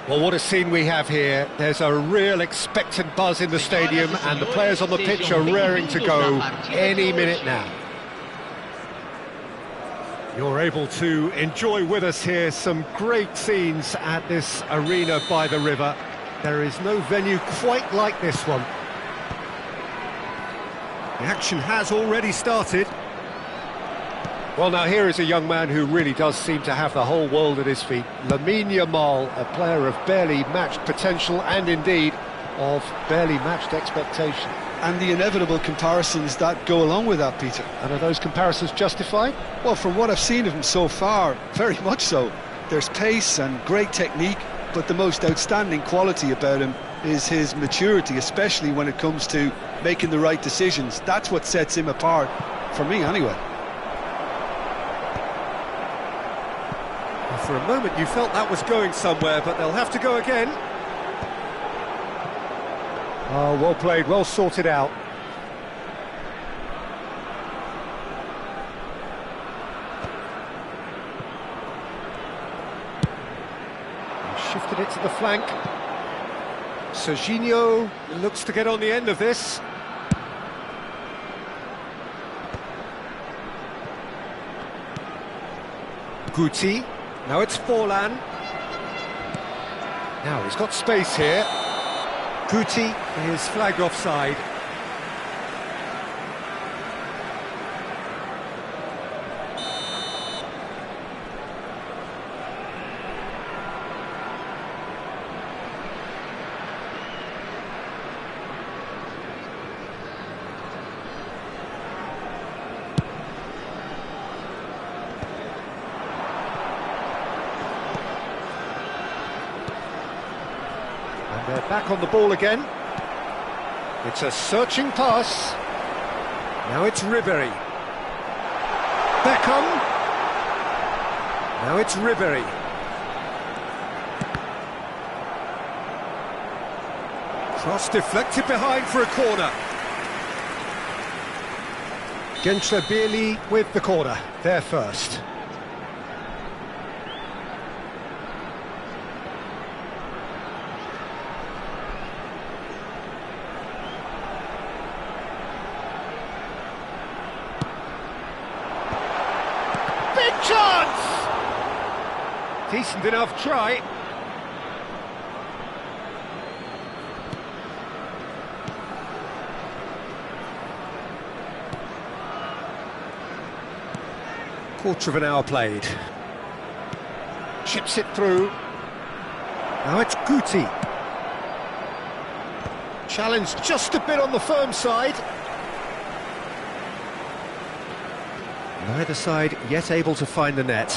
Well, what a scene we have here. There's a real expectant buzz in the stadium and the players on the pitch are raring to go any minute now. You're able to enjoy with us here some great scenes at this arena by the river. There is no venue quite like this one. The action has already started. Well, now here is a young man who really does seem to have the whole world at his feet. Lamine Yamal, a player of barely matched potential and indeed of barely matched expectation. And the inevitable comparisons that go along with that, Peter. And are those comparisons justified? Well, from what I've seen of him so far, very much so. There's pace and great technique, but the most outstanding quality about him is his maturity, especially when it comes to making the right decisions. That's what sets him apart, for me anyway. For a moment you felt that was going somewhere, but they'll have to go again. Oh, well played, well sorted out. He shifted it to the flank. Serginho looks to get on the end of this. Guti. Now it's Forlan. Now he's got space here. Guti is flagged offside. They're back on the ball again. It's a searching pass. Now it's Ribéry. Beckham. Now it's Ribéry. Cross deflected behind for a corner. Gençlerbirliği with the corner. There first. Chance! Decent enough try. Quarter of an hour played. Chips it through. Now it's Guti. Challenged just a bit on the firm side. Neither side yet able to find the net.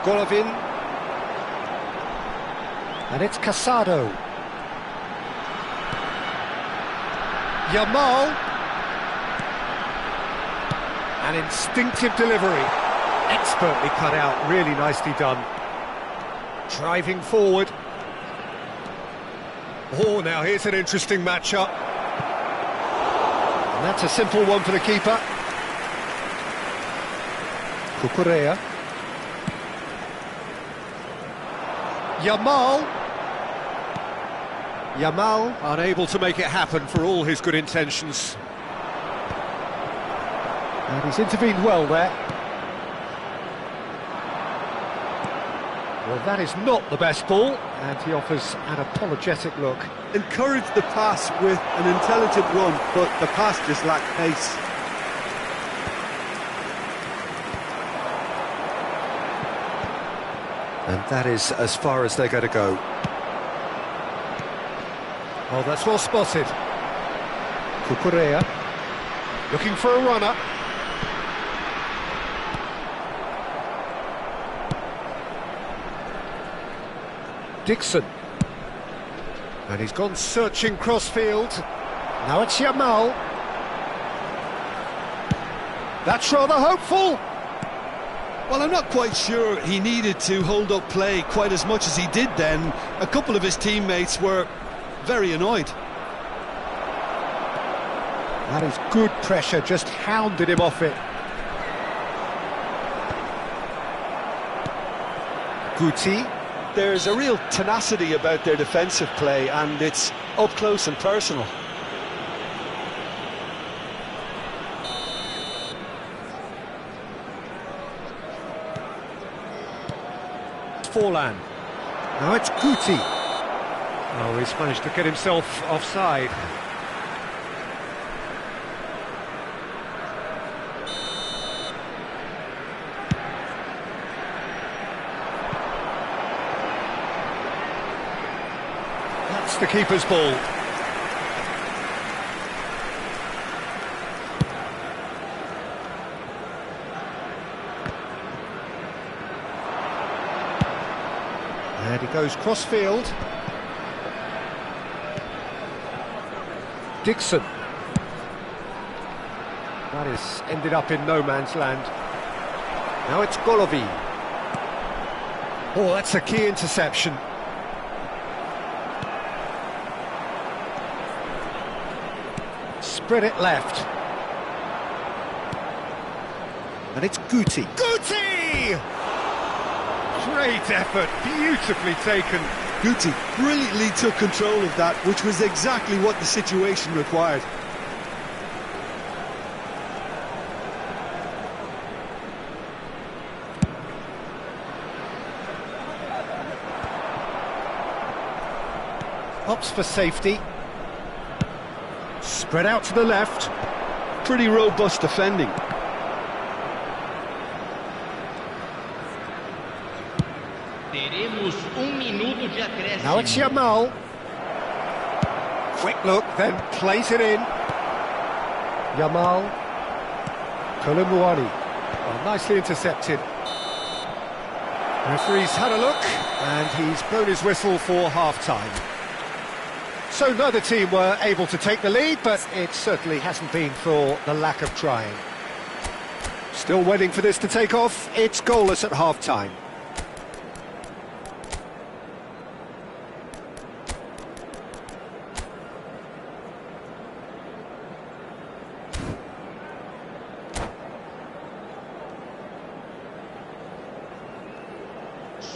Golovin. And it's Casado. Yamal. An instinctive delivery. Expertly cut out, really nicely done. Driving forward. Oh, now here's an interesting matchup. And that's a simple one for the keeper. Cucurella. Yamal. Yamal unable to make it happen for all his good intentions. And he's intervened well there. Well, that is not the best ball, and he offers an apologetic look. Encouraged the pass with an intelligent run, but the pass just lacked pace. And that is as far as they're going to go. Oh, that's well spotted. Cucurella looking for a runner. Dixon. And he's gone searching crossfield. Now it's Yamal. That's rather hopeful. Well, I'm not quite sure he needed to hold up play quite as much as he did then. A couple of his teammates were very annoyed. That is good pressure, just hounded him off it. Guti. There's a real tenacity about their defensive play, and it's up close and personal. Forlan. Now it's Guti. Oh, he's managed to get himself offside. That's the keeper's ball. And he goes cross-field. Dixon. That is ended up in no man's land. Now it's Golovin. Oh, that's a key interception. Spread it left. And it's Guti. Guti! Great effort, beautifully taken. Guti brilliantly took control of that, which was exactly what the situation required. Opts for safety. Spread out to the left. Pretty robust defending. Now it's Yamal. Quick look, then plays it in. Yamal. Kolumuani. Oh, nicely intercepted. Referee's had a look, and he's blown his whistle for half-time. So neither team were able to take the lead, but it certainly hasn't been for the lack of trying. Still waiting for this to take off. It's goalless at half-time.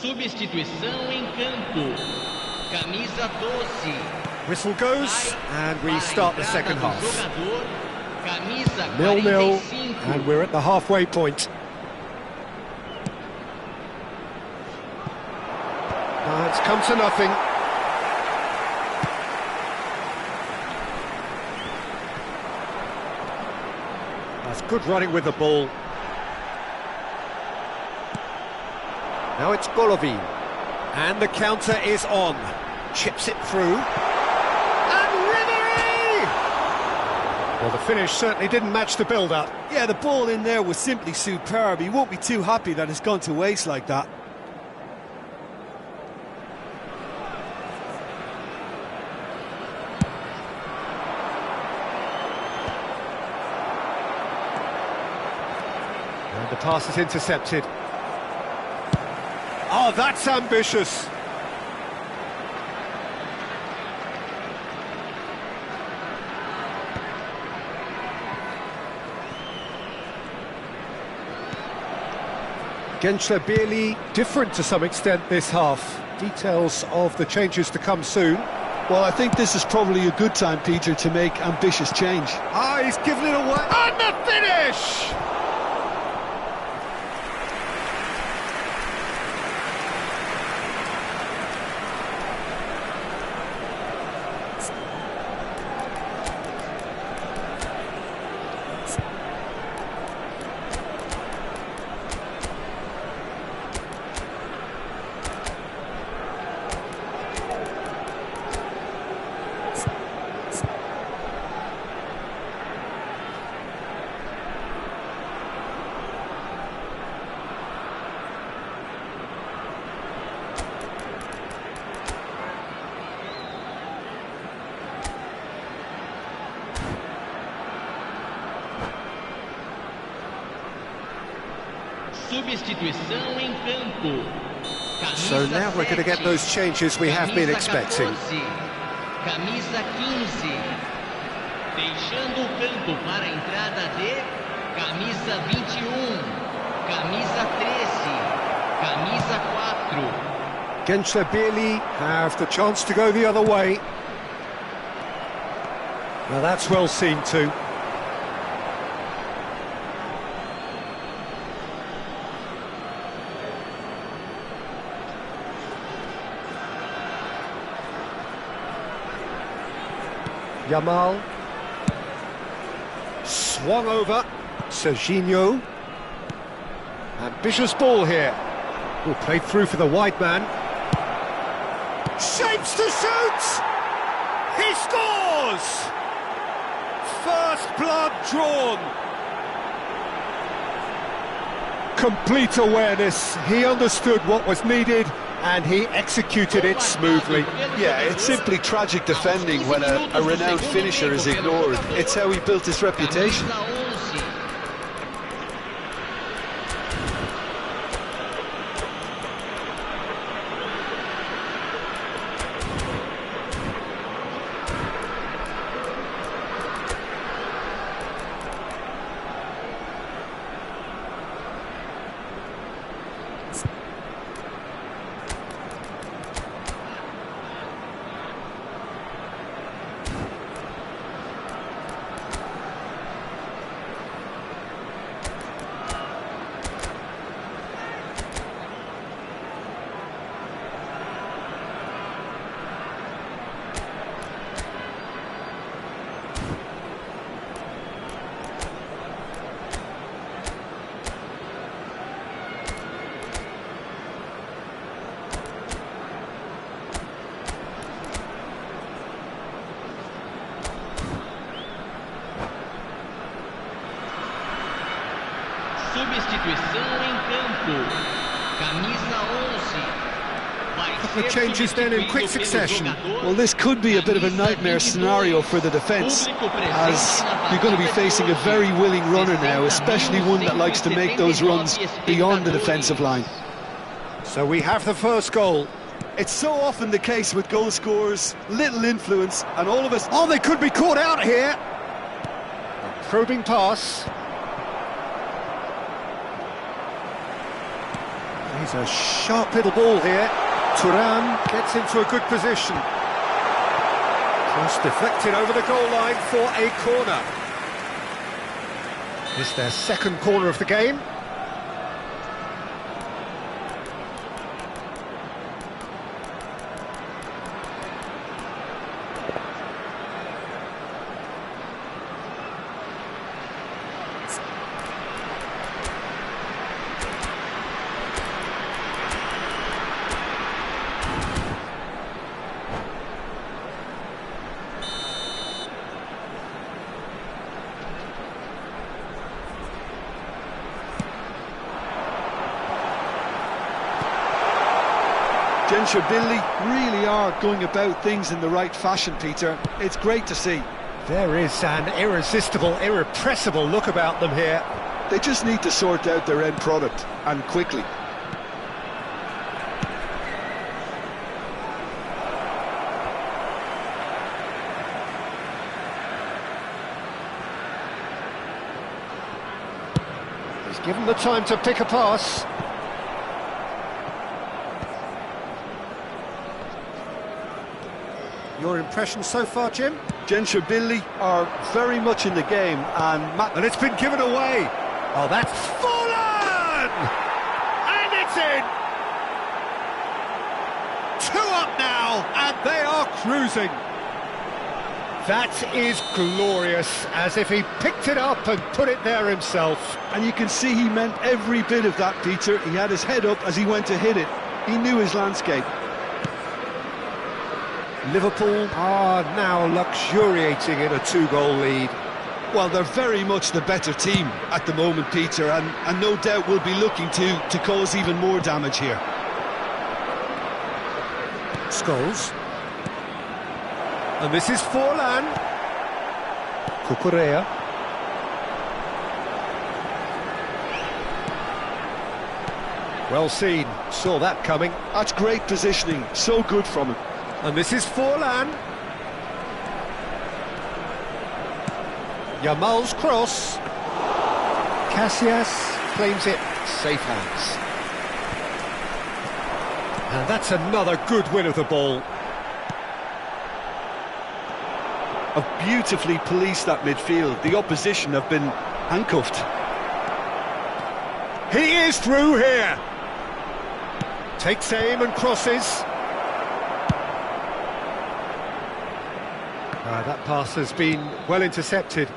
Substituição em campo. Camisa 12. Whistle goes, and we start the second half. Camisa 0-0, 45. and we're at the halfway point. It's come to nothing. That's good running with the ball. Now it's Golovin, and the counter is on. Chips it through, and Ribery! Well, the finish certainly didn't match the build-up. Yeah, the ball in there was simply superb. He won't be too happy that it's gone to waste like that. And the pass is intercepted. Oh, that's ambitious. Gençlerbirliği different to some extent this half. Details of the changes to come soon. Well, I think this is probably a good time, Peter, to make ambitious change. Ah, he's given it away. And the finish! Substituição em campo. So now we're going to get those changes we have been expecting. Camisa 15. Deixando o campo para a entrada de camisa 21. Camisa 13. camisa 4. Gençlerbirliği have the chance to go the other way. Now that's well seen too. Yamal. Swung over. Serginho. Ambitious ball here. Oh, played through for the wide man. Shapes to shoot! He scores! First blood drawn. Complete awareness. He understood what was needed and he executed it smoothly. Yeah, it's simply tragic defending when a renowned finisher is ignored. It's how he built his reputation. Camisa 11. Substituição em campo. Camisa 11. Vai Couple of ser changes then in quick substituído pelo succession. jogador Well, this could be a bit of a nightmare scenario for the defence, as you're going to be facing a very willing runner now, especially one that likes to make those runs beyond the defensive line. So we have the first goal. It's so often the case with goal scorers, little influence, and all of us... Oh, they could be caught out here. A probing pass. He's a sharp little ball here. Thuram gets into a good position. Cross deflected over the goal line for a corner. It's their second corner of the game. Gençlerbirliği really are going about things in the right fashion, Peter. It's great to see. There is an irresistible, irrepressible look about them here. They just need to sort out their end product, and quickly. He's given the time to pick a pass. Your impression so far, Jim? Gençlerbirliği are very much in the game, And it's been given away. Oh, that's fallen! And it's in! 2 up now, and they are cruising. That is glorious, as if he picked it up and put it there himself. And you can see he meant every bit of that, Peter. He had his head up as he went to hit it. He knew his landscape. Liverpool are now luxuriating in a 2-goal lead. Well, they're very much the better team at the moment, Peter, and no doubt will be looking to cause even more damage here. Scholes. And this is Forlan. Cucurella. Well seen, saw that coming. That's great positioning, so good from him. And this is Forlan. Yamal's cross. Casillas claims it, safe hands. And that's another good win of the ball. Have beautifully policed that midfield. The opposition have been handcuffed. He is through here. Takes aim and crosses. That pass has been well intercepted.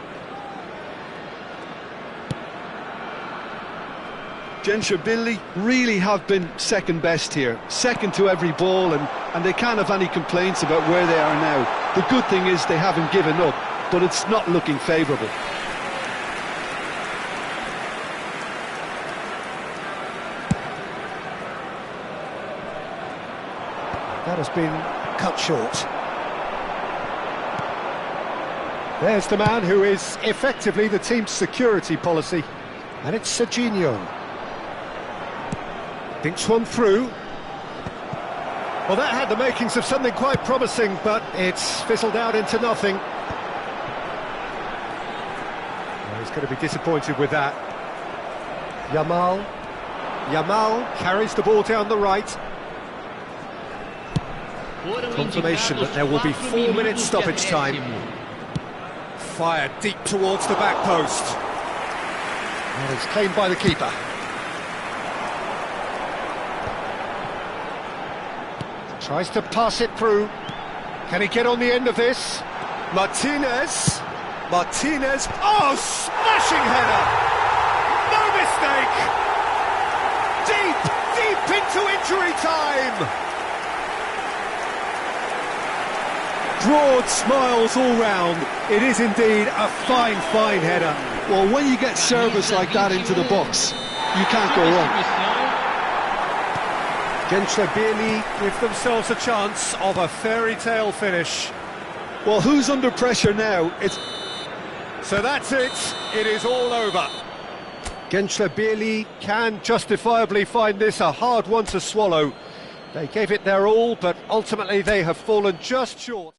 Genshabili really have been second best here, second to every ball, and they can't have any complaints about where they are now. The good thing is they haven't given up, but it's not looking favourable. That has been cut short. There's the man who is effectively the team's security policy, and it's Serginho. Thinks one through. Well, that had the makings of something quite promising, but it's fizzled out into nothing. Well, he's going to be disappointed with that. Yamal carries the ball down the right. Confirmation that there will be 4 minutes stoppage time. Fired deep towards the back post. And it's claimed by the keeper. Tries to pass it through. Can he get on the end of this? Martinez. Oh, smashing header! No mistake! Deep into injury time! Broad smiles all round. It is indeed a fine header. Well, when you get service like that into the box, you can't go wrong. Genshabili give themselves a chance of a fairy tale finish. Well, who's under pressure now? So that's it. It is all over. Genshabili can justifiably find this a hard one to swallow. They gave it their all, but ultimately they have fallen just short.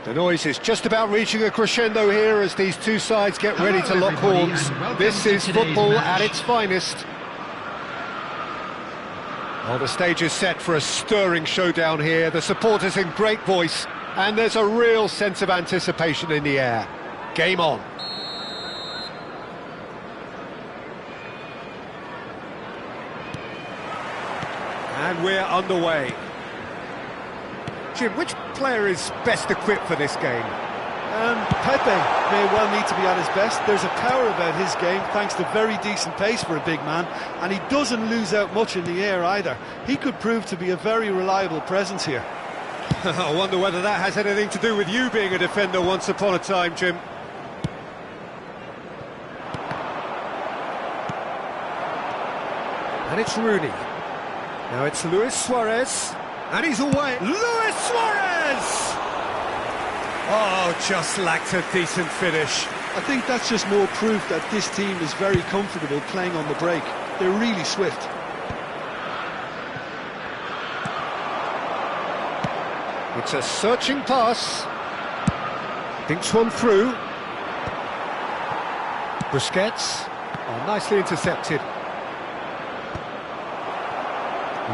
The noise is just about reaching a crescendo here as these two sides get ready to lock horns. This is football at its finest. Well, the stage is set for a stirring showdown here. The supporters in great voice, and there's a real sense of anticipation in the air. Game on. And we're underway. Jim, which player is best equipped for this game? Pepe may well need to be at his best. There's a power about his game thanks to very decent pace for a big man, and he doesn't lose out much in the air either. He could prove to be a very reliable presence here. I wonder whether that has anything to do with you being a defender once upon a time, Jim. And it's Rooney. Now it's Luis Suarez. And he's away. Luis Suarez! Oh, just lacked a decent finish. I think that's just more proof that this team is very comfortable playing on the break. They're really swift. It's a searching pass. Thinks one through. Busquets. Oh, nicely intercepted.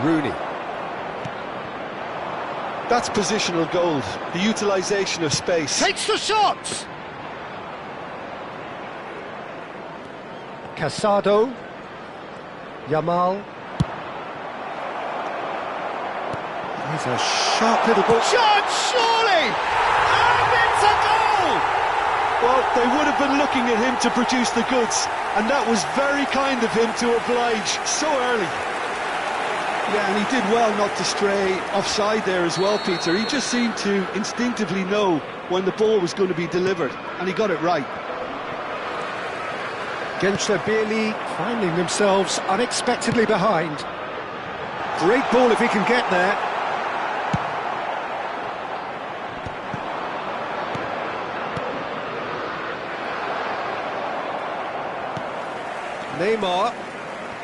Rooney. That's positional gold, the utilisation of space. Takes the shot! Casado. Yamal. He's a sharp little ball. Shot, surely! And it's a goal! Well, they would have been looking at him to produce the goods, and that was very kind of him to oblige so early. Yeah, and he did well not to stray offside there as well, Peter. He just seemed to instinctively know when the ball was going to be delivered, and he got it right. Genscher Bierli finding themselves unexpectedly behind. Great ball if he can get there. Neymar.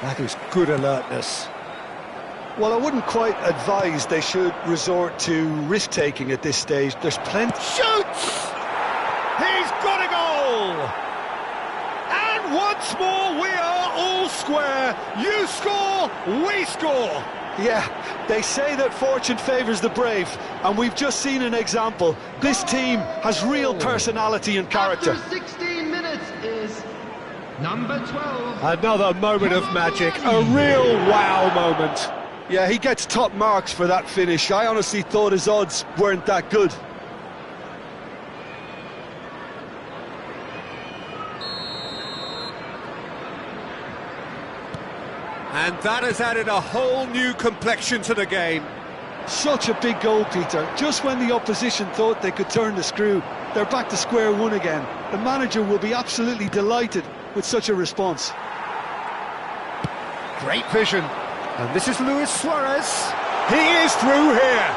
That is good alertness. Well, I wouldn't quite advise they should resort to risk-taking at this stage. There's plenty... Shoots! He's got a goal! And once more we are all square. You score, we score! Yeah, they say that fortune favours the brave, and we've just seen an example. This team has real personality and character. After 16 minutes is number 12. Another moment of magic, a real wow moment. Yeah, he gets top marks for that finish. I honestly thought his odds weren't that good. And that has added a whole new complexion to the game. Such a big goal, Peter. Just when the opposition thought they could turn the screw, they're back to square one again. The manager will be absolutely delighted with such a response. Great vision. And this is Luis Suarez. He is through here.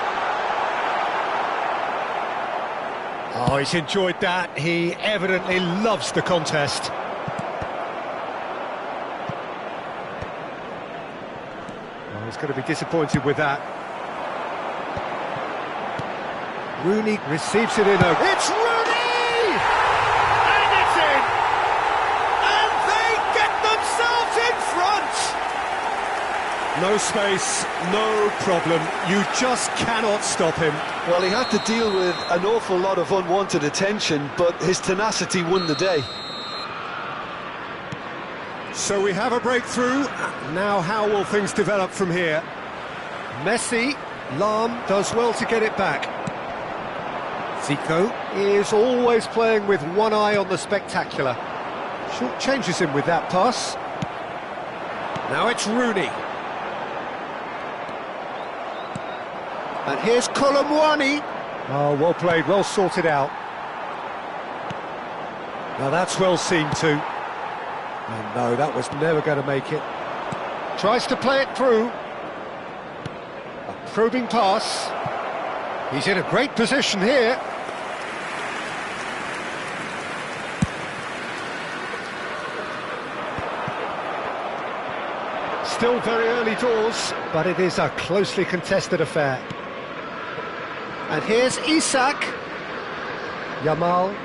Oh, he's enjoyed that. He evidently loves the contest. Oh, he's going to be disappointed with that. Rooney receives it in a... It's Rooney! And it's in! And they get themselves in front! No space, no problem. You just cannot stop him. Well, he had to deal with an awful lot of unwanted attention, but his tenacity won the day. So we have a breakthrough. Now how will things develop from here? Messi, Lahm does well to get it back. Zico is always playing with one eye on the spectacular. Short changes him with that pass. Now it's Rooney. And here's Colomwani. Oh, well played, well sorted out. Now that's well seen too. And no, that was never going to make it. Tries to play it through. A probing pass. He's in a great position here. Still very early doors, but it is a closely contested affair. And here's Isak. Yamal.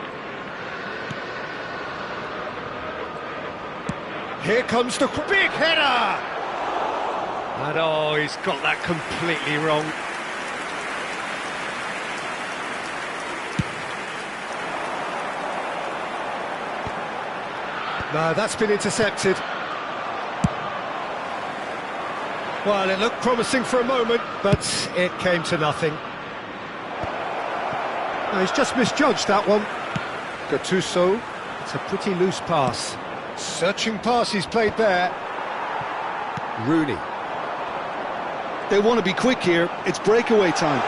Here comes the big header! And oh, he's got that completely wrong. No, that's been intercepted. Well, it looked promising for a moment, but it came to nothing. No, he's just misjudged that one. Gattuso, it's a pretty loose pass. Searching pass he's played there. Rooney. They want to be quick here, it's breakaway time.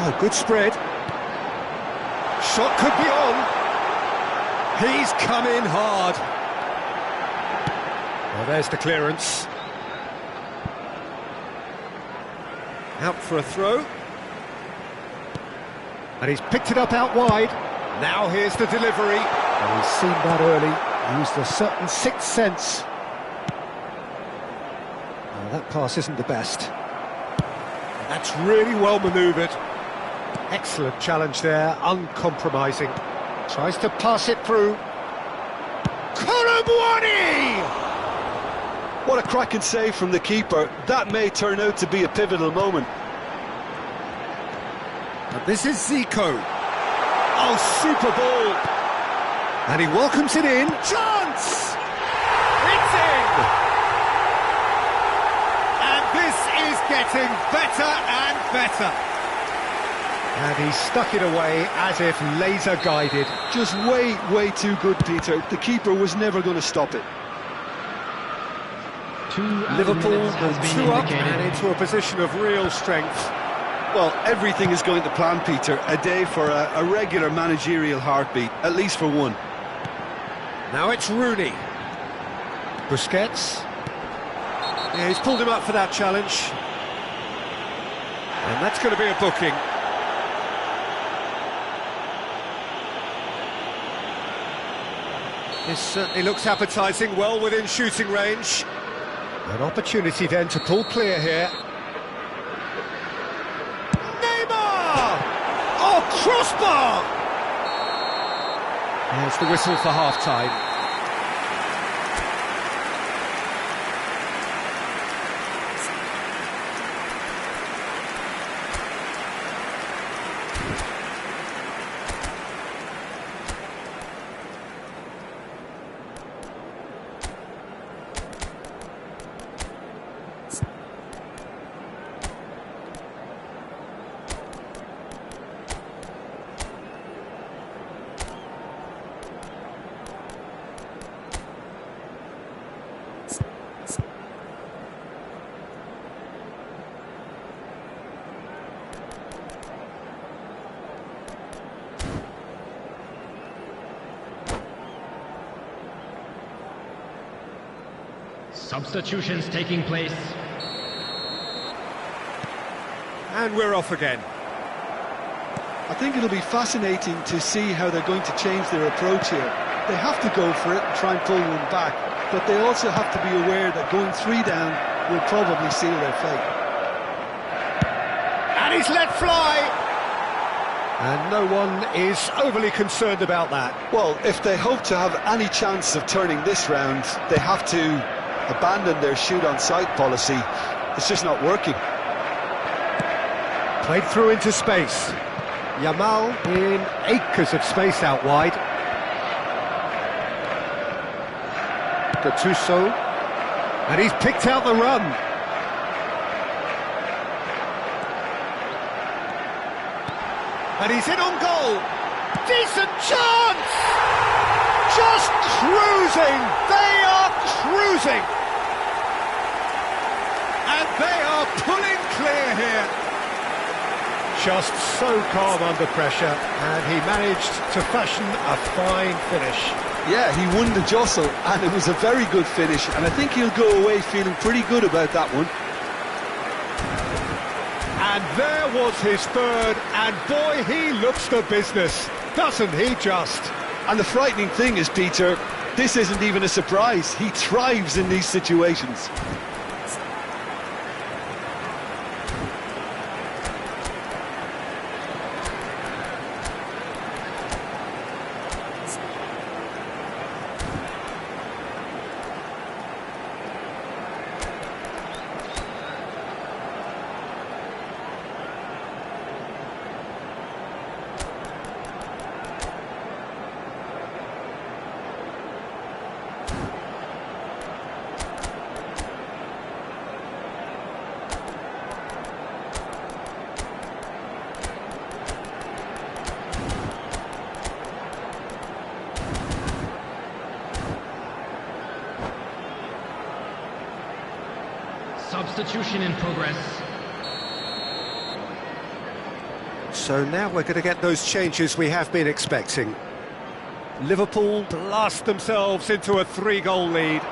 Oh, good spread. Shot could be on. He's come in hard. Well, there's the clearance. Out for a throw. And he's picked it up out wide. Now here's the delivery. And he's seen that early. Used a certain sixth sense. Well, that pass isn't the best. And that's really well manoeuvred. Excellent challenge there, uncompromising. Tries to pass it through. Colomboani! What a cracking save from the keeper. That may turn out to be a pivotal moment. And this is Zico. Oh, super ball. And he welcomes it in. Chance! It's in! And this is getting better and better. And he stuck it away as if laser-guided. Just way too good, Peter. The keeper was never going to stop it. Liverpool will 2 up and into a position of real strength. Well, everything is going to plan, Peter. A day for a regular managerial heartbeat, at least for one. Now it's Rooney. Busquets. Yeah, he's pulled him up for that challenge. And that's going to be a booking. This certainly looks appetising, well within shooting range. An opportunity then to pull clear here. Neymar! Oh, crossbar! There's the whistle for half-time. Substitutions taking place. And we're off again. I think it'll be fascinating to see how they're going to change their approach here. They have to go for it and try and pull one back, but they also have to be aware that going 3 down will probably seal their fate. And he's let fly! And no one is overly concerned about that. Well, if they hope to have any chance of turning this round, they have to abandon their shoot-on-sight policy. It's just not working. Played through into space. Yamal in acres of space out wide. Gattuso. And he's picked out the run. And he's in on goal. Decent chance! Just cruising! They are cruising! And they are pulling clear here. Just so calm under pressure, and he managed to fashion a fine finish. Yeah, he won the jostle, and it was a very good finish, and I think he'll go away feeling pretty good about that one. And there was his third, and boy, he looks the business, doesn't he just? And the frightening thing is, Peter, this isn't even a surprise. He thrives in these situations. Substitution in progress. So now we're going to get those changes we have been expecting. Liverpool blast themselves into a 3-goal lead.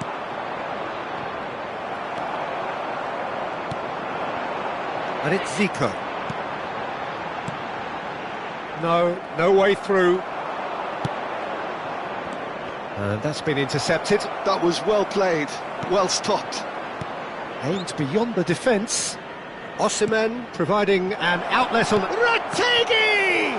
And it's Zico. No way through. And that's been intercepted. That was well played, well stopped. Aimed beyond the defence. Osimhen providing an outlet on... Rategi!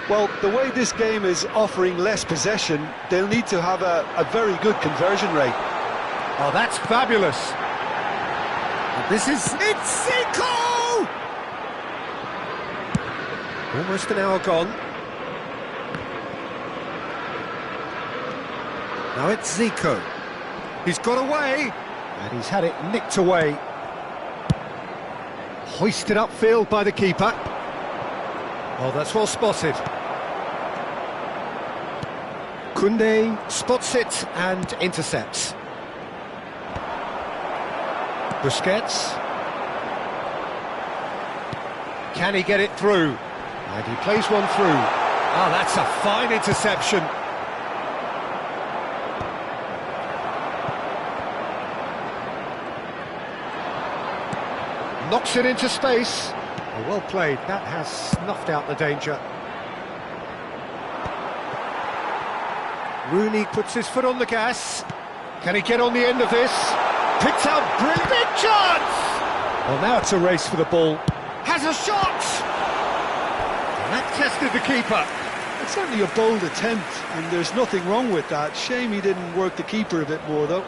Well, the way this game is offering less possession, they'll need to have a very good conversion rate. Oh, that's fabulous. And this is... It's Zico! Almost an hour gone. Now it's Zico. He's got away. And he's had it nicked away. Hoisted upfield by the keeper. Oh, that's well spotted. Koundé spots it and intercepts. Busquets. Can he get it through? And he plays one through. Oh, that's a fine interception. Knocks it into space. Oh, well played. That has snuffed out the danger. Rooney puts his foot on the gas. Can he get on the end of this? Picks out brilliant big chance! Well, now it's a race for the ball. Has a shot! And that tested the keeper. It's certainly a bold attempt, and there's nothing wrong with that. Shame he didn't work the keeper a bit more, though.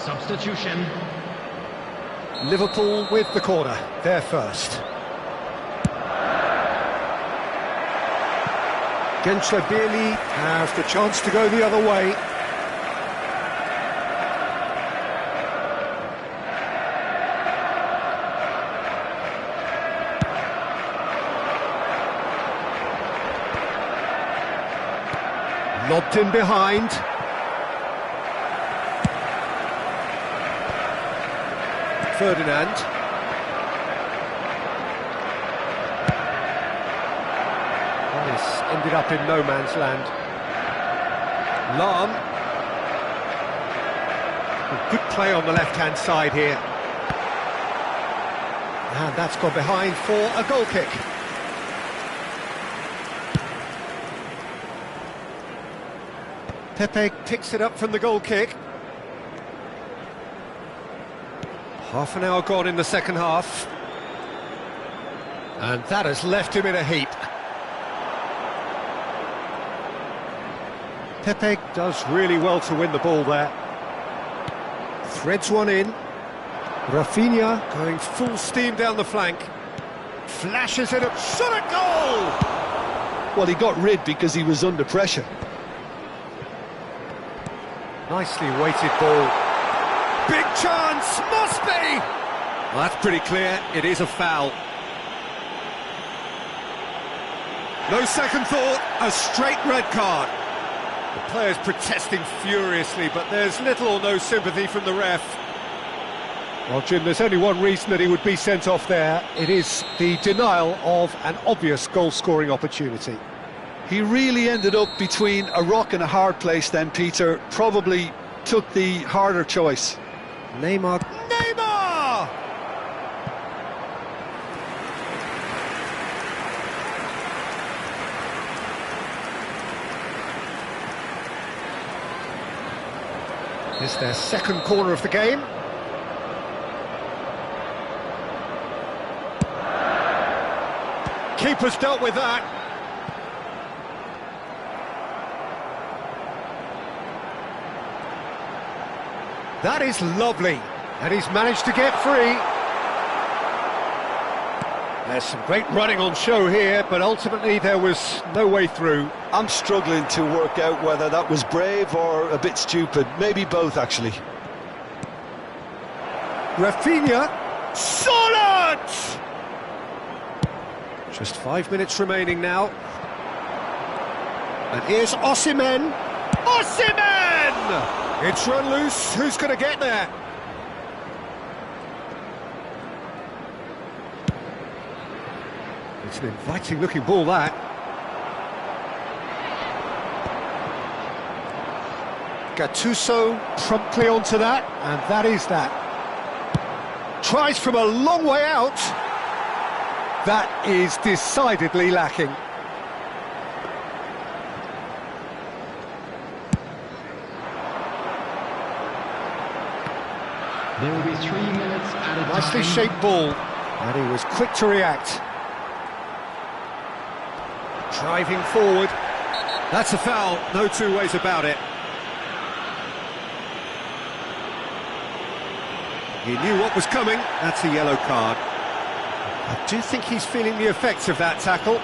Substitution. Liverpool with the corner, they're first. Gençlerbirliği have the chance to go the other way. Lobbed in behind. Ferdinand. Oh, this ended up in no man's land. Lahm. Good play on the left-hand side here. And that's gone behind for a goal kick. Pepe picks it up from the goal kick. Half an hour gone in the second half. And that has left him in a heap. Pepe does really well to win the ball there. Threads one in. Rafinha going full steam down the flank. Flashes it up, shot at goal! Well, he got rid because he was under pressure. Nicely weighted ball. Big chance, must be! Well, that's pretty clear, it is a foul. No second thought, a straight red card. The players protesting furiously, but there's little or no sympathy from the ref. Well, Jim, there's only one reason that he would be sent off there. It is the denial of an obvious goal-scoring opportunity. He really ended up between a rock and a hard place then, Peter. Probably took the harder choice. Neymar! It's their second corner of the game. Keeper's dealt with that. That is lovely, and he's managed to get free. There's some great running on show here, but ultimately there was no way through. I'm struggling to work out whether that was brave or a bit stupid. Maybe both, actually. Rafinha, solid! Just 5 minutes remaining now. And here's Osimhen. Osimhen! It's run loose. Who's going to get there? It's an inviting-looking ball, that. Gattuso promptly onto that, and that is that. Tries from a long way out. That is decidedly lacking. There will be 3 minutes at a time. Nicely shaped ball, and he was quick to react. Driving forward. That's a foul, no two ways about it. He knew what was coming, that's a yellow card. I do think he's feeling the effects of that tackle.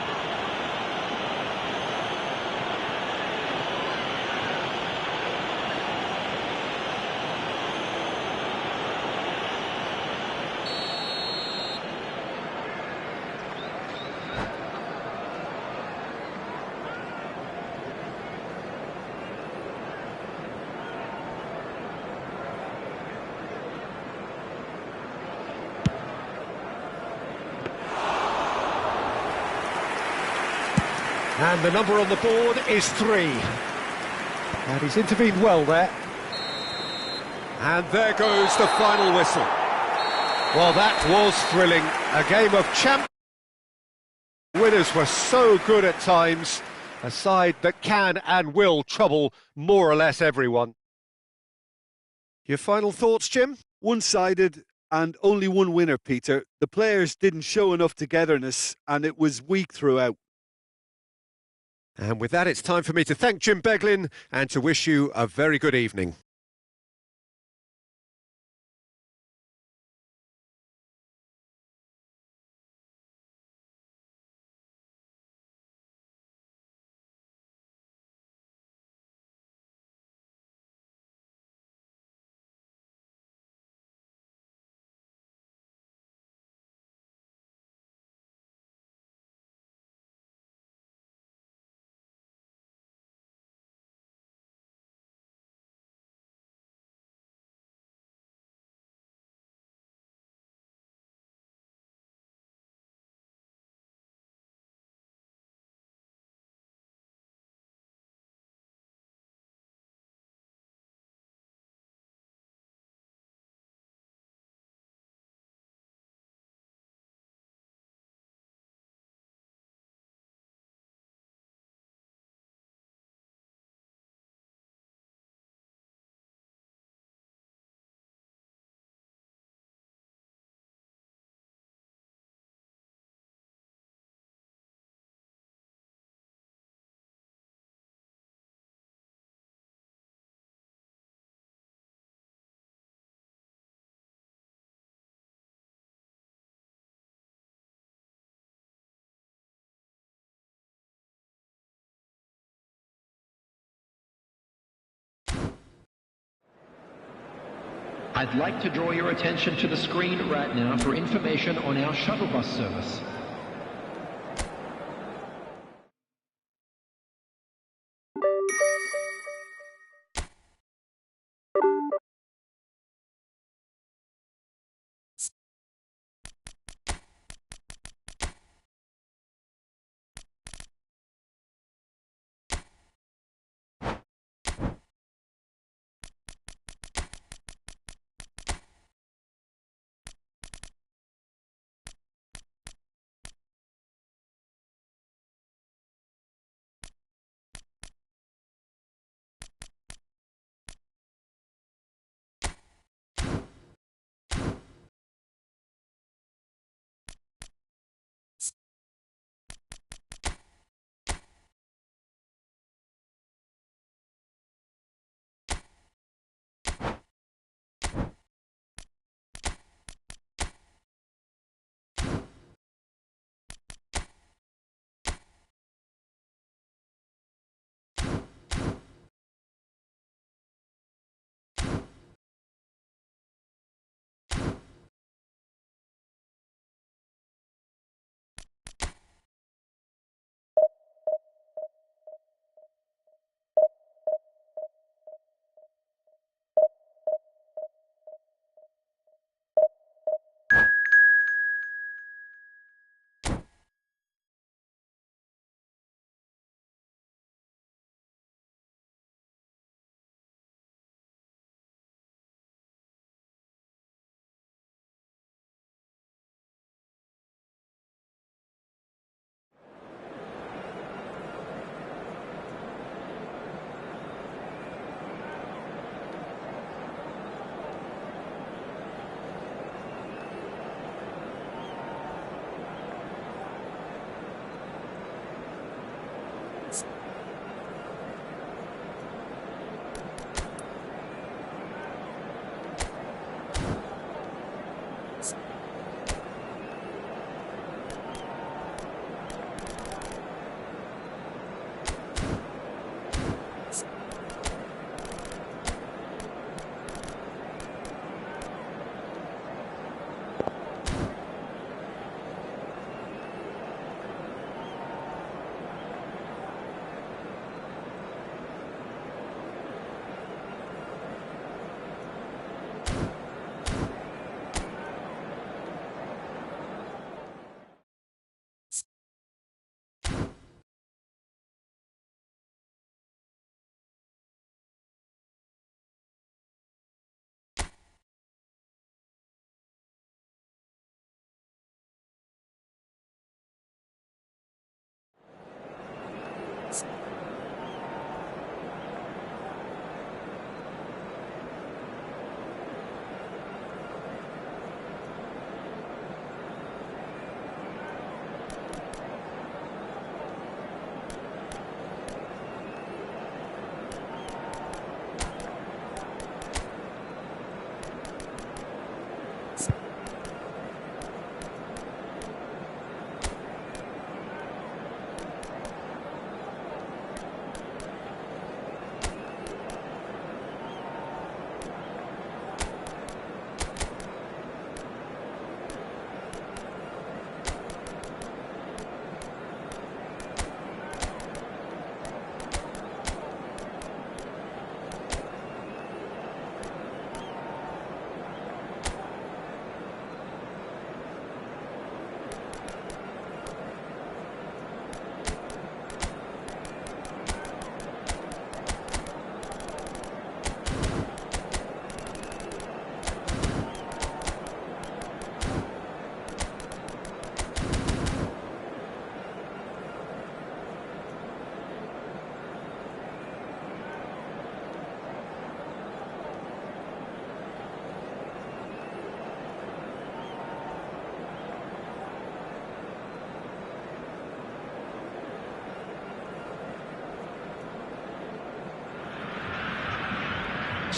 And the number on the board is 3. And he's intervened well there. And there goes the final whistle. Well, that was thrilling. A game of champions. Winners were so good at times. A side that can and will trouble more or less everyone. Your final thoughts, Jim? One-sided and only one winner, Peter. The players didn't show enough togetherness and it was weak throughout. And with that, it's time for me to thank Jim Beglin and to wish you a very good evening. I'd like to draw your attention to the screen right now for information on our shuttle bus service.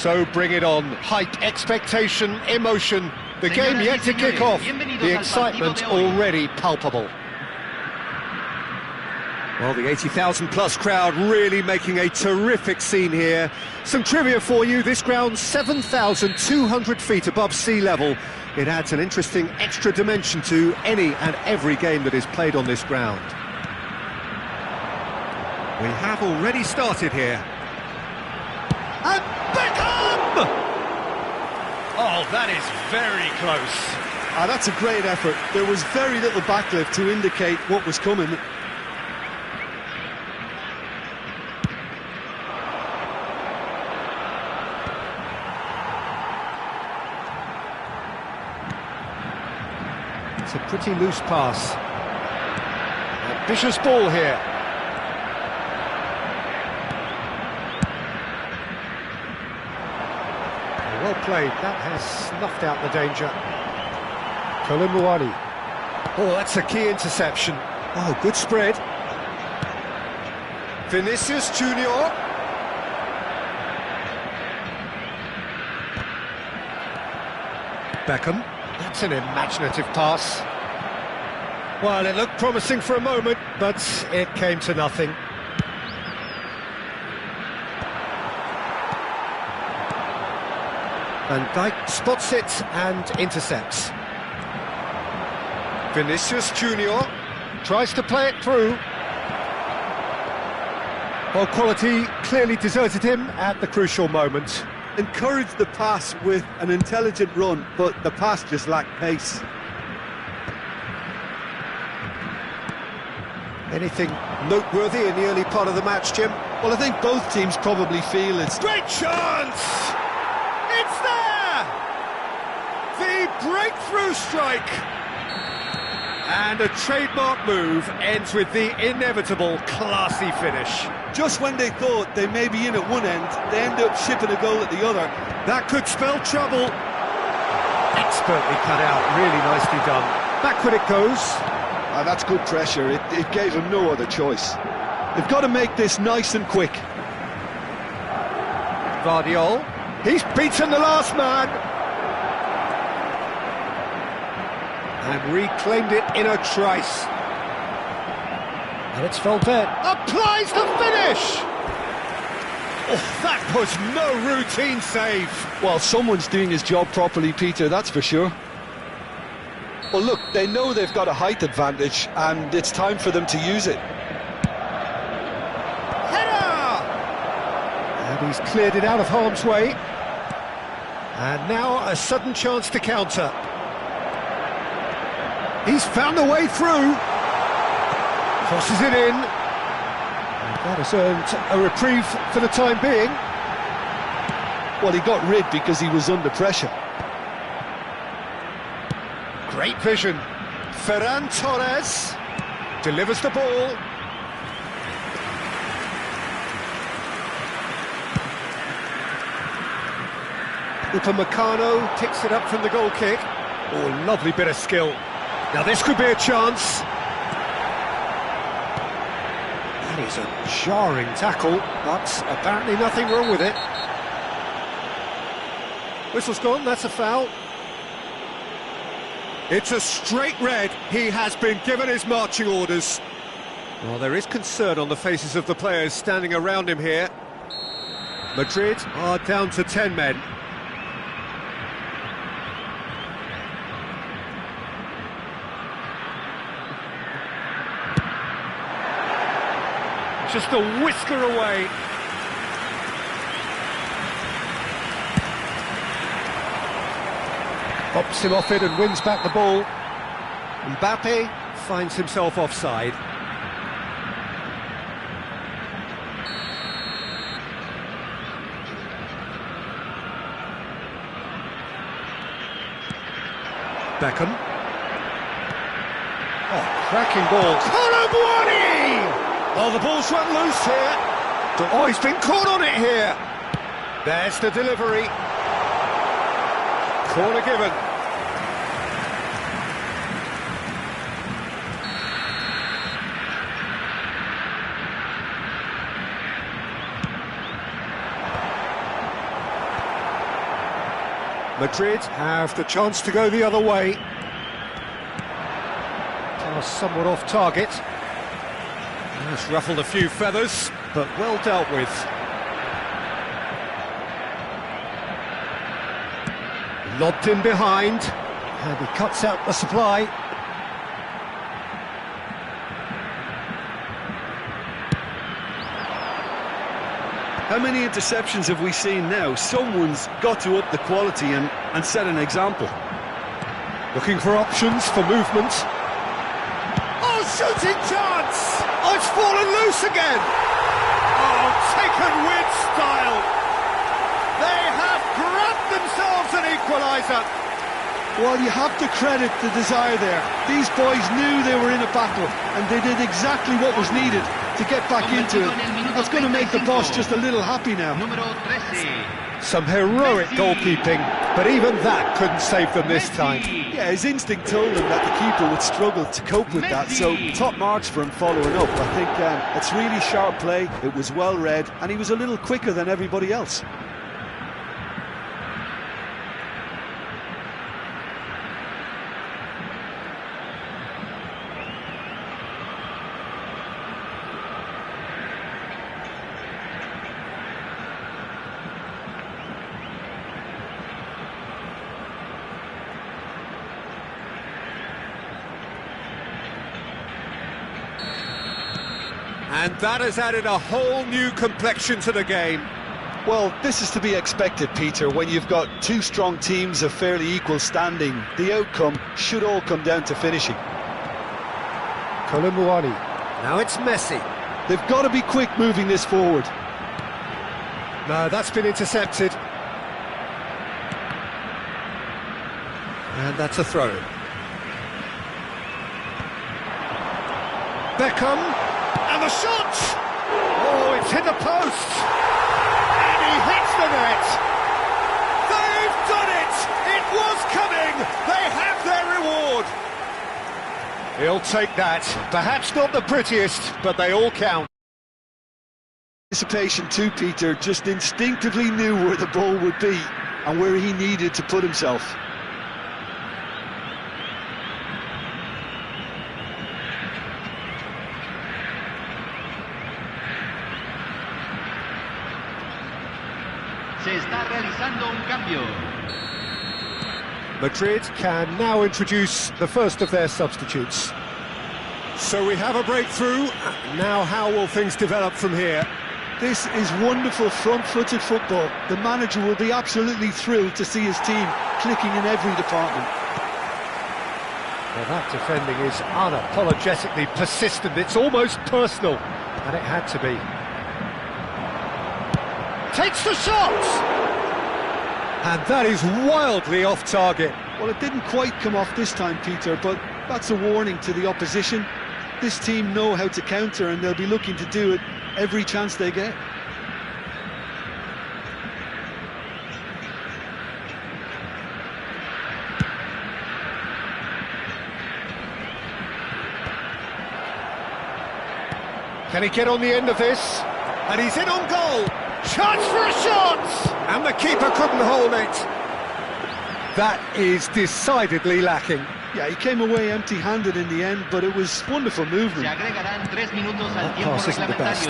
So bring it on. Hype, expectation, emotion. The game yet to kick off. The excitement already palpable. Well, the 80,000 plus crowd really making a terrific scene here. Some trivia for you: this ground's 7,200 feet above sea level. It adds an interesting extra dimension to any and every game that is played on this ground. We have already started here. And Beckham! Oh, that is very close. That's a great effort. There was very little backlift to indicate what was coming. It's a pretty loose pass. Ambitious ball here. Well played. That has snuffed out the danger. Kolomuani. Oh, that's a key interception. Oh, good spread. Vinicius Junior. Beckham. That's an imaginative pass. Well, it looked promising for a moment, but it came to nothing. Van Dijk spots it and intercepts. Vinicius Junior tries to play it through. Well, quality clearly deserted him at the crucial moment. Encouraged the pass with an intelligent run, but the pass just lacked pace. Anything noteworthy in the early part of the match, Jim? Well, I think both teams probably feel it's... Great chance! It's there! The breakthrough strike! And a trademark move ends with the inevitable classy finish. Just when they thought they may be in at one end, they end up shipping a goal at the other. That could spell trouble. Expertly cut out, really nicely done. Backward it goes. That's good pressure. It gave them no other choice. They've got to make this nice and quick. Vardiol. He's beaten the last man. And reclaimed it in a trice. And it's Valverde. Applies the finish! Oh, that was no routine save. Well, someone's doing his job properly, Peter, that's for sure. Well, look, they know they've got a height advantage, and it's time for them to use it. Header! And he's cleared it out of harm's way. And now a sudden chance to counter. He's found a way through. Crosses it in. And that has earned a reprieve for the time being. Well, he got rid because he was under pressure. Great vision. Ferran Torres delivers the ball. Upamecano picks it up from the goal kick. Oh, lovely bit of skill. Now this could be a chance. That is a jarring tackle, but apparently nothing wrong with it. Whistle's gone, that's a foul. It's a straight red. He has been given his marching orders. Well, there is concern on the faces of the players standing around him here. Madrid are down to 10 men. Just a whisker away. Pops him off it and wins back the ball. Mbappe finds himself offside. Beckham. Oh, cracking ball. Kolomuani! Oh, the ball's run loose here. Oh, he's been caught on it here. There's the delivery. Corner given. Madrid have the chance to go the other way. Pass somewhat off target. It's ruffled a few feathers, but well dealt with. Lobbed in behind, and he cuts out the supply. How many interceptions have we seen now? Someone's got to up the quality and set an example. Looking for options for movement. Oh, shooting chance! Oh, it's fallen loose again! Oh, taken with style! They have grabbed themselves an equaliser! Well, you have to credit the desire there. These boys knew they were in a battle, and they did exactly what was needed to get back into it. That's going to make the boss just a little happy now. Some heroic goalkeeping, but even that couldn't save them this time. Yeah, his instinct told him that the keeper would struggle to cope with that, so top marks for him following up. I think it's really sharp play, it was well read, and he was a little quicker than everybody else. And that has added a whole new complexion to the game. Well, this is to be expected, Peter, when you've got two strong teams of fairly equal standing. The outcome should all come down to finishing. Colomboani. Now it's Messi. They've got to be quick moving this forward. No, that's been intercepted. And that's a throw. Beckham. And the shot! Oh, it's hit the post! And he hits the net! They've done it! It was coming! They have their reward! He'll take that. Perhaps not the prettiest, but they all count. Anticipation too, Peter, just instinctively knew where the ball would be and where he needed to put himself. Se está realizando un cambio. Madrid can now introduce the first of their substitutes. So we have a breakthrough. Now how will things develop from here? This is wonderful front-footed football. The manager will be absolutely thrilled to see his team clicking in every department. Well, that defending is unapologetically persistent. It's almost personal, and it had to be. Takes the shot! And that is wildly off target. Well, it didn't quite come off this time, Peter, but that's a warning to the opposition. This team know how to counter, and they'll be looking to do it every chance they get. Can he get on the end of this? And he's in on goal! Chance for a shot! And the keeper couldn't hold it. That is decidedly lacking. Yeah, he came away empty-handed in the end, but it was wonderful movement. That pass isn't the best.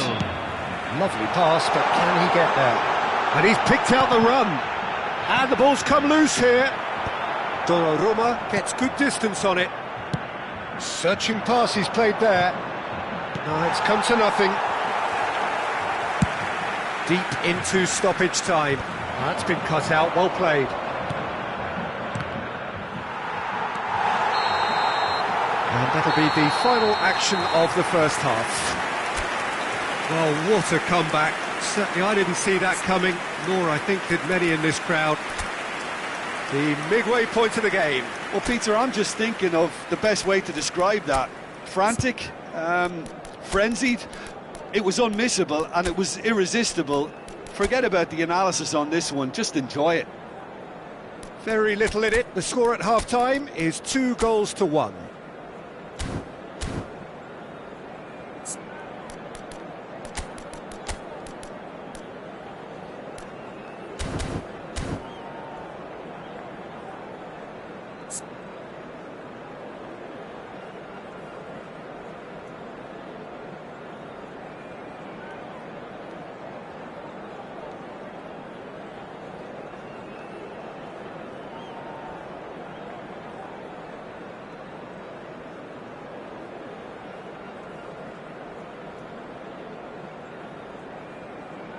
Lovely pass, but can he get there? And he's picked out the run. And the ball's come loose here. Donnarumma gets good distance on it. Searching pass he's played there. No, it's come to nothing. Deep into stoppage time. That's been cut out, well played. And that'll be the final action of the first half. Well, what a comeback. Certainly I didn't see that coming, nor I think did many in this crowd. The midway point of the game. Well, Peter, I'm just thinking of the best way to describe that. Frantic, frenzied. It was unmissable and it was irresistible. Forget about the analysis on this one, just enjoy it. Very little in it. The score at half-time is 2-1.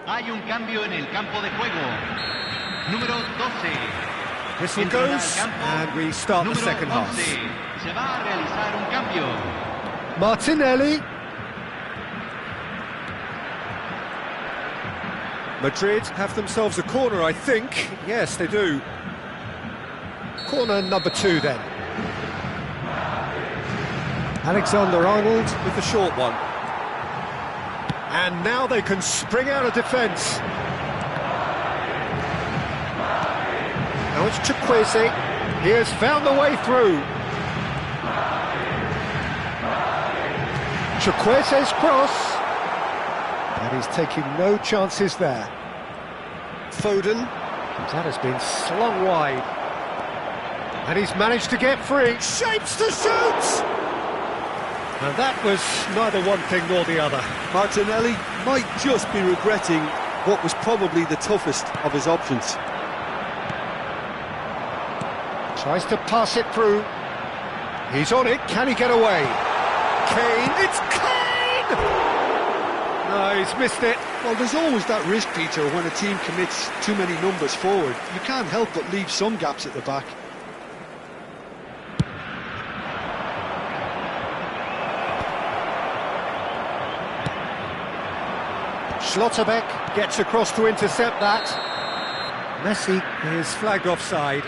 Hay un cambio en el campo de juego. Número 12. Whistle goes, and we start the second half. Se va a realizar un cambio. Martinelli. Madrid have themselves a corner, I think. Yes, they do. Corner number 2 then. Alexander-Arnold with the short one. And now they can spring out of defence. Now it's Chukwueze. He has found the way through. Chukwueze's cross. And he's taking no chances there. Foden. That has been slung wide. And he's managed to get free. Shapes to shoot! And that was neither one thing nor the other. Martinelli might just be regretting what was probably the toughest of his options. Tries to pass it through. He's on it. Can he get away? Kane. It's Kane! No, he's missed it. Well, there's always that risk, Peter, when a team commits too many numbers forward. You can't help but leave some gaps at the back. Schlotterbeck gets across to intercept that. Messi is flagged offside.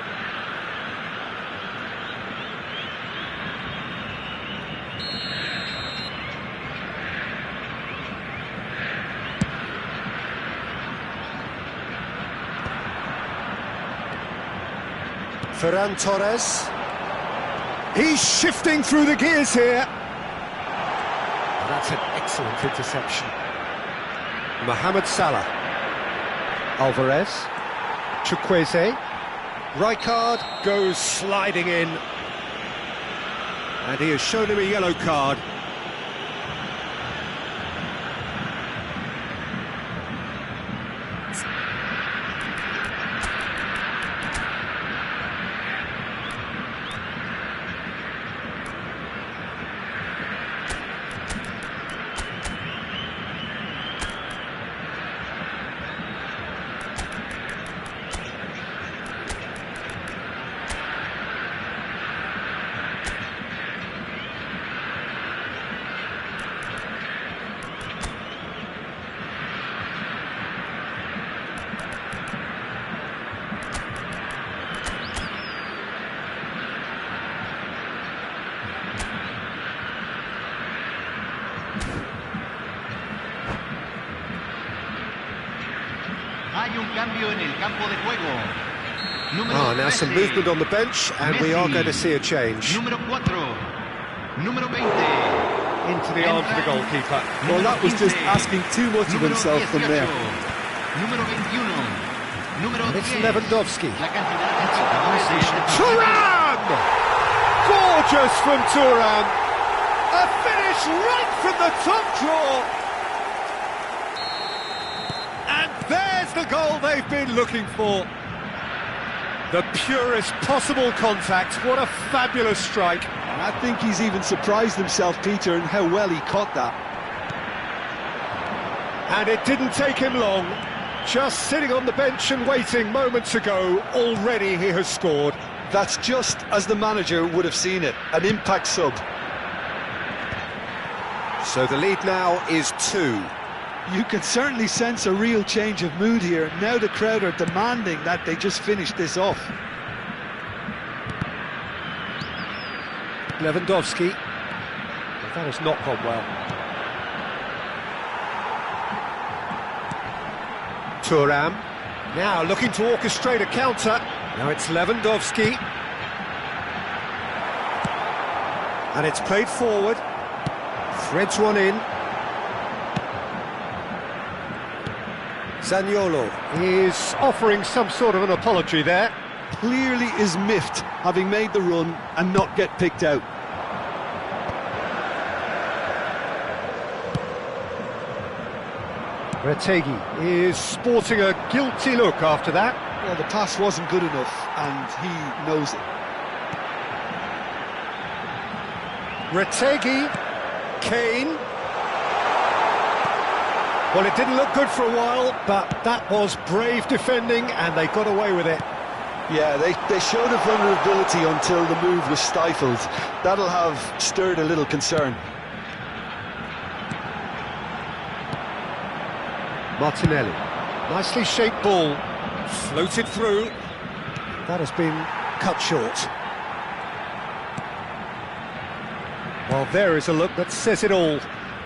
Ferran Torres. He's shifting through the gears here. That's an excellent interception. Mohamed Salah. Alvarez. Chukwueze. Rijkaard goes sliding in. And he has shown him a yellow card. Hay un cambio en el campo de juego. Now some movement on the bench, and we are going to see a change. Número 4. Número 20. Into the arms of the goalkeeper. Well, that was just asking too much of himself from there. Número 21. Número And it's 10. Lewandowski. La cantidad de Thuram! Gorgeous from Thuram. A finish right from the top draw. And there's the goal they've been looking for. The purest possible contact. What a fabulous strike. And I think he's even surprised himself, Peter, in how well he caught that. And it didn't take him long. Just sitting on the bench and waiting moments ago, already he has scored. That's just as the manager would have seen it, an impact sub. So the lead now is 2. You can certainly sense a real change of mood here. Now the crowd are demanding that they just finish this off. Lewandowski. That has not gone well. Thuram. Now looking to orchestrate a counter. Now it's Lewandowski. And it's played forward. Threads one in. Zaniolo is offering some sort of an apology there. Clearly is miffed, having made the run and not get picked out. Retegi is sporting a guilty look after that. Well, the pass wasn't good enough, and he knows it. Retegi, Kane. Well, it didn't look good for a while, but that was brave defending, and they got away with it. Yeah, they showed a vulnerability until the move was stifled. That'll have stirred a little concern. Martinelli, nicely shaped ball, floated through. That has been cut short. Well, there is a look that says it all.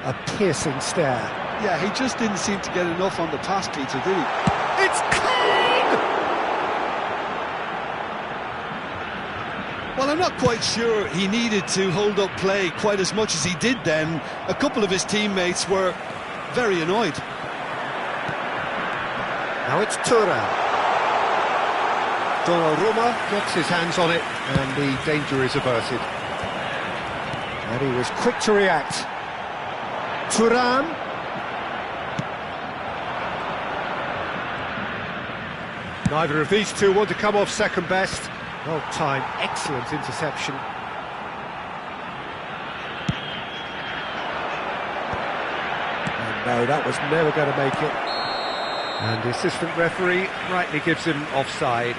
A piercing stare. Yeah, he just didn't seem to get enough on the pass, Peter, did he? It's clean! Well, I'm not quite sure he needed to hold up play quite as much as he did then. A couple of his teammates were very annoyed. Now it's Thuram. Donnarumma gets his hands on it, and the danger is averted. And he was quick to react. Thuram. Neither of these two want to come off second best. Well timed, excellent interception. And no, that was never going to make it. And the assistant referee rightly gives him offside.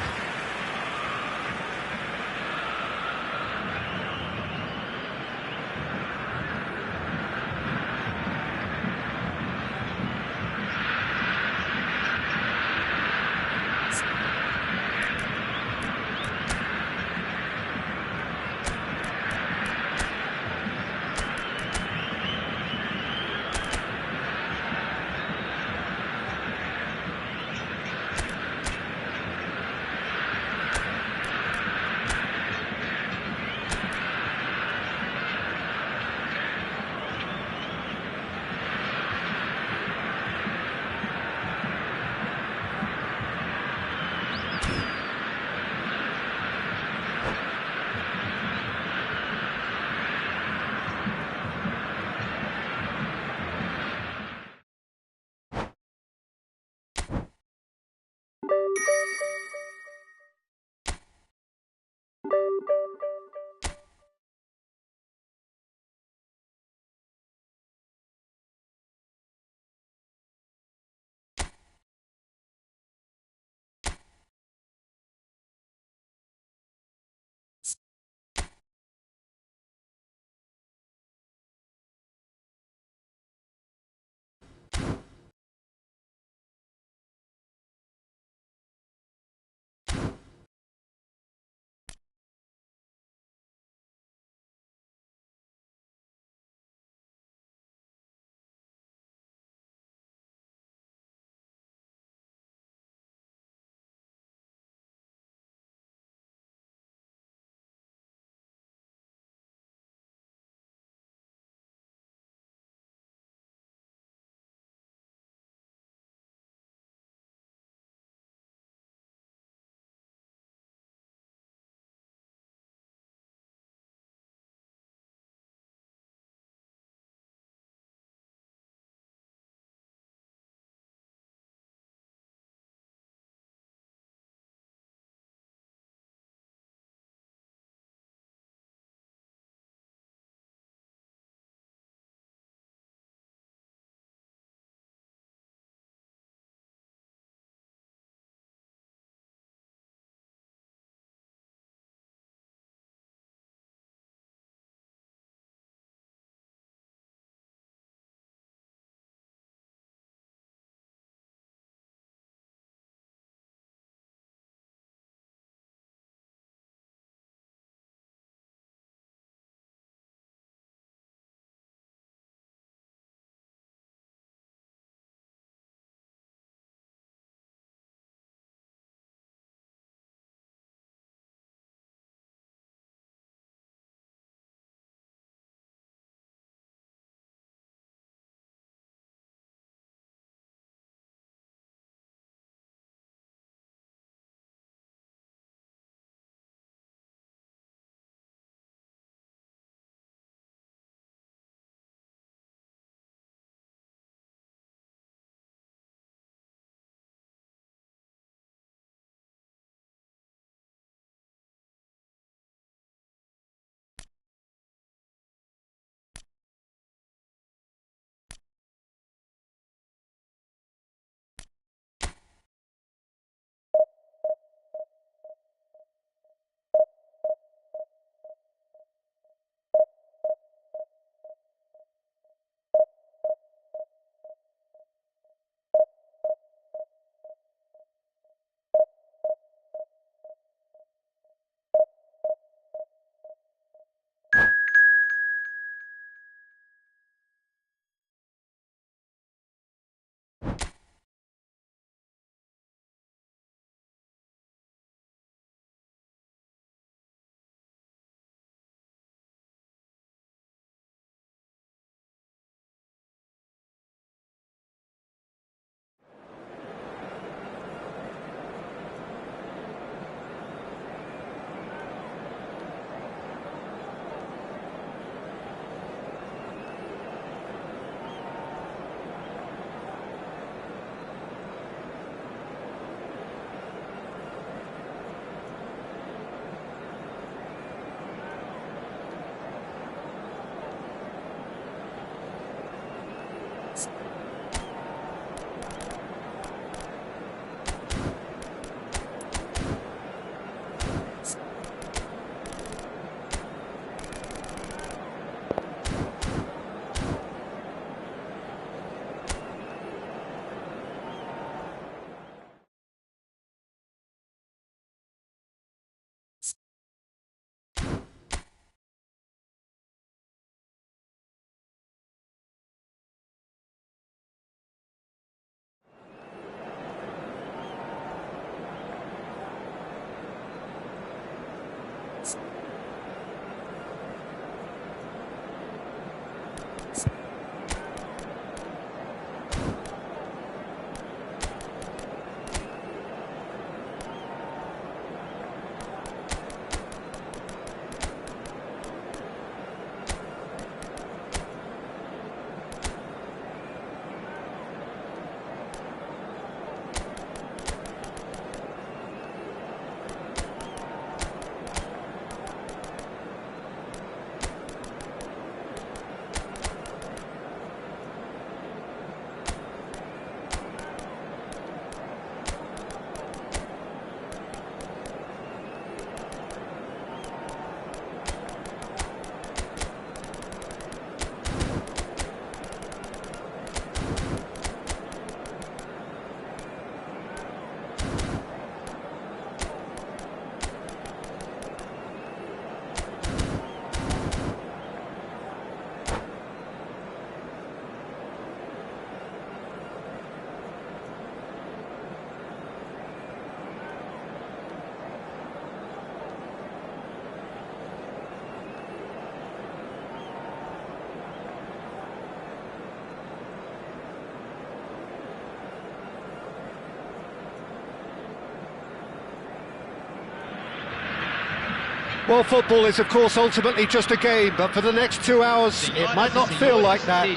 Well, football is, of course, ultimately just a game, but for the next 2 hours, it might not feel like that.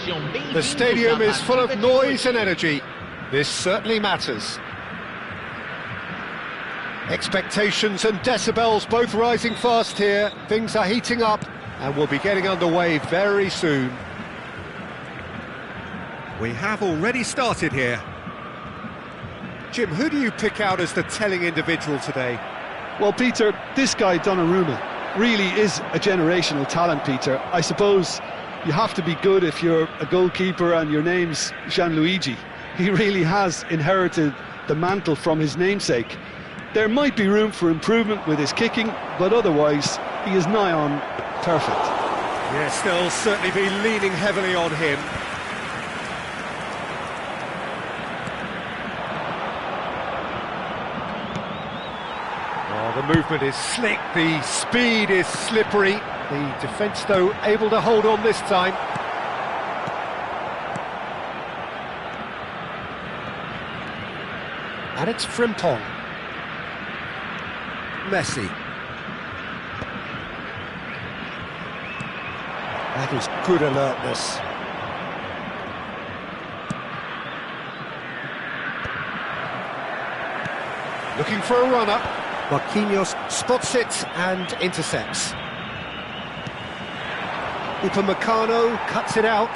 The stadium is full of noise and energy. This certainly matters. Expectations and decibels both rising fast here. Things are heating up, and we'll be getting underway very soon. We have already started here. Jim, who do you pick out as the telling individual today? Well, Peter, this guy, Donnarumma, really is a generational talent, Peter. I suppose you have to be good if you're a goalkeeper and your name's Gianluigi. He really has inherited the mantle from his namesake. There might be room for improvement with his kicking, but otherwise, he is nigh on perfect. Yes, they'll certainly be leaning heavily on him. The movement is slick, the speed is slippery. The defence, though, able to hold on this time. And it's Frimpong. Messi. That is good alertness. Looking for a runner. Marquinhos spots it and intercepts. Upamecano cuts it out.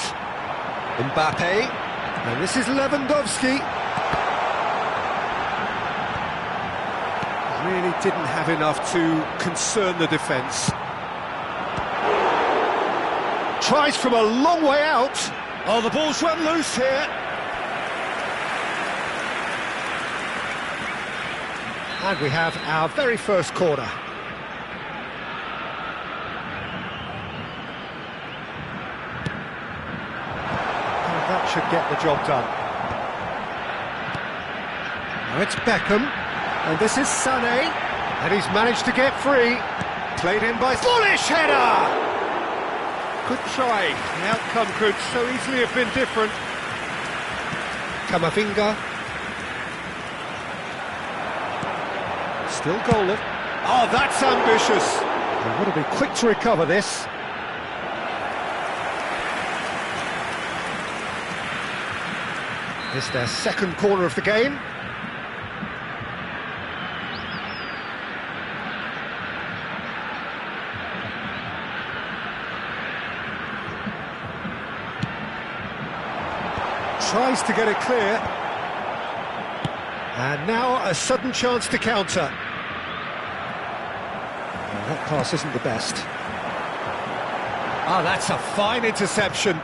Mbappe. And this is Lewandowski. Really didn't have enough to concern the defence. Tries from a long way out. Oh, the ball's run loose here. And we have our very first corner. And that should get the job done. Now it's Beckham, and this is Sané, and he's managed to get free. Played in by Foolish header! Good try. The outcome could so easily have been different. Camavinga. Still goalless. Oh, that's ambitious. They want to be quick to recover this. It's their second corner of the game. Tries to get it clear. And now a sudden chance to counter. Well, that pass isn't the best. Ah, that's a fine interception.